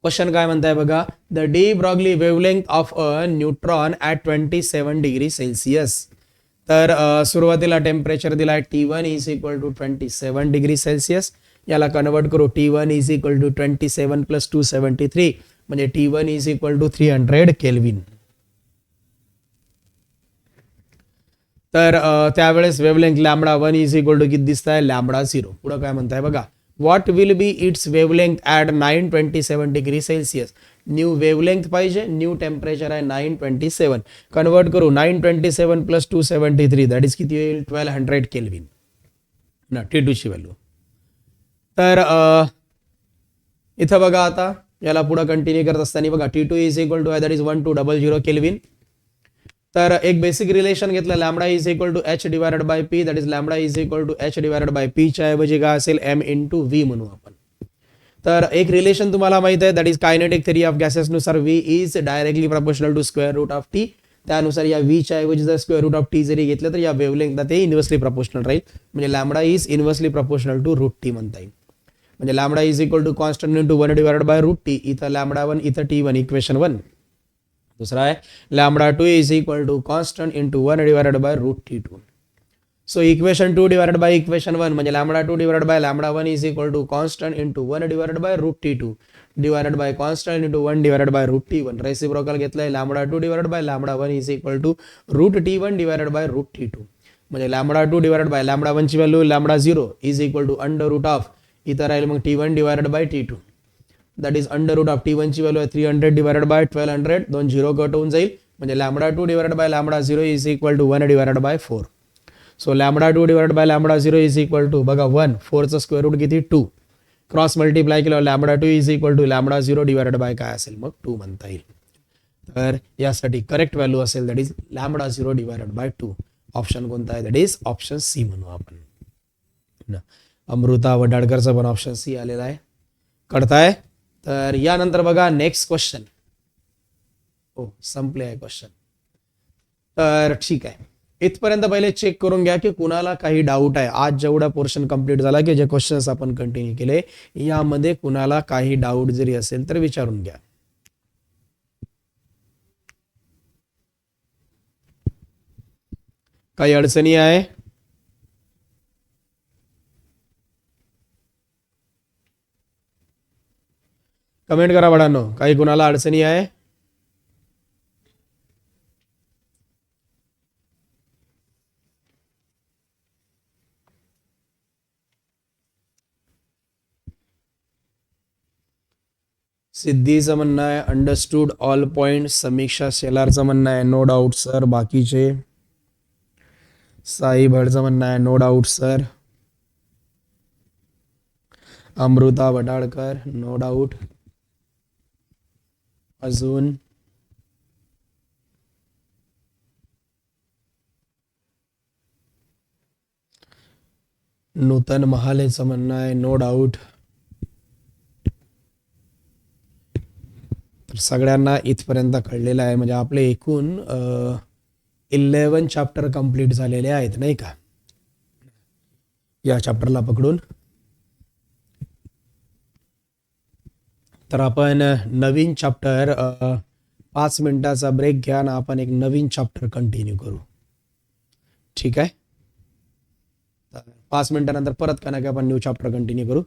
क्वेश्चन काय म्हणताय बघा, the de Broglie wavelength of a neutron at 27 degree Celsius. तर सुरुवातीला टेम्परेचर दिलाय T1 is equal to 27 degree Celsius. याला कन्वर्ट करू, T1 is equal to 27 plus 273, म्हणजे T1 is equal to 300 kelvin. तर त्यावेळेस wavelength lambda 1 is equal to किती दिसत आहे, लॅमडा 0. पुढे काय म्हणताय बघा, what will be its wavelength at 927 degree Celsius. New wavelength पाहिजे, न्यू टेम्परेचर आहे 927. कन्वर्ट करू, 927 प्लस 273 दॅट इज किती येईल, 1200 केल्विन ना T2 ची व्हॅल्यू. तर इथं बघा आता याला पुढे कंटिन्यू करत असताना बघा T2 is equal to that is 1200 kelvin. तर एक बेसिक रिलेशन घेतलं, lambda is equal to H divided by P, that is lambda is equal to H divided by P च्या ऐवजी काय असेल, एम इंटू व्ही म्हणू आपण. तर एक रिलेशन तुम्हाला माहित आहे, that is kinetic theory of gases नुसार V is directly proportional to square root of T. त्यानुसार या व्ही च्या ऐवजी जर स्क्वेअर रूट ऑफ टी जरी घेतलं तर या वेवलेंथला ते इन्व्हर्सली प्रपोर्शनल राहील, म्हणजे lambda is inversely proportional to root T म्हणता येईल. म्हणजे lambda is equal to constant into 1 divided by root T. इथं लॅमडा 1 इथं T1 इक्वेशन 1. दूसरा है lambda 2 is equal to constant into 1 divided by root T2. So equation 2 divided by equation 1 म्हणजे lambda 2 divided by lambda 1 is equal to constant into 1 divided by root T2 divided by constant into 1 divided by root T1. Reciprocal घेतलंय, lambda 2 divided by lambda 1 is equal to root T1 divided by root T2. म्हणजे लैम्बडा 2 डिवाइडेड बाय लैम्बडा 1 ची value lambda 0 is equal to under root of इथं राहील मग T1 divided by T2, that is under root of T1 ची व्हॅल्यू आहे 300 डिवाइडेड बाय 1200, दोन 0 कट होऊन जाईल, म्हणजे lambda 2 divided by lambda 0 is equal to 1 divided by 4. So lambda 2 divided by lambda 0 is equal to बघा 1, 4 चा स्क्वेअर रूट किती 2, क्रॉस मल्टिप्लाय केल्यावर lambda 2 is equal to lambda 0 divided by काय असेल मग 2 म्हणता येईल. तर यासाठी करेक्ट व्हॅल्यू असेल that is lambda 0 divided by 2. Option कोणता आहे, दॅट इज ऑप्शन सी म्हणू आपण. अमृता वडाळकरचा पण ऑप्शन सी आलेला आहे, कळताय. तर यानंतर बघा नेक्स्ट क्वेश्चन. हो संपले आहे क्वेश्चन. तर ठीक आहे, इथपर्यंत पहिले चेक करून घ्या की कुणाला काही डाऊट आहे. आज जेवढा पोर्शन कंप्लीट झाला की जे क्वेश्चन्स आपण कंटिन्यू केले यामध्ये कुणाला काही डाऊट जरी असेल तर विचारून घ्या. काही अडचणी आहे, कमेंट करा बाळांनो. काही कुणाला अडचणी आहे, सिद्धीचं म्हणणं आहे अंडरस्टूड ऑल पॉइंट. समीक्षा शेलारचं म्हणणं आहे नो डाऊट सर. बाकीचे साई भडचं म्हणणं आहे no doubt sir. Amruta Wadalkar no doubt. अजून नूतन महालेचं म्हणणं आहे नो डाऊट. तर सगळ्यांना इथपर्यंत कळलेलं आहे. म्हणजे आपले एकूण 11 चॅप्टर कंप्लीट झालेले आहेत नाही का या चॅप्टरला पकडून. तर आपण नवीन चॅप्टर 5 मिनिटाचा ब्रेक घ्या ना आपण एक नवीन चॅप्टर कंटिन्यू करू. ठीक आहे. 5 मिनिटानंतर परत का ना की आपण न्यू चॅप्टर कंटिन्यू करू.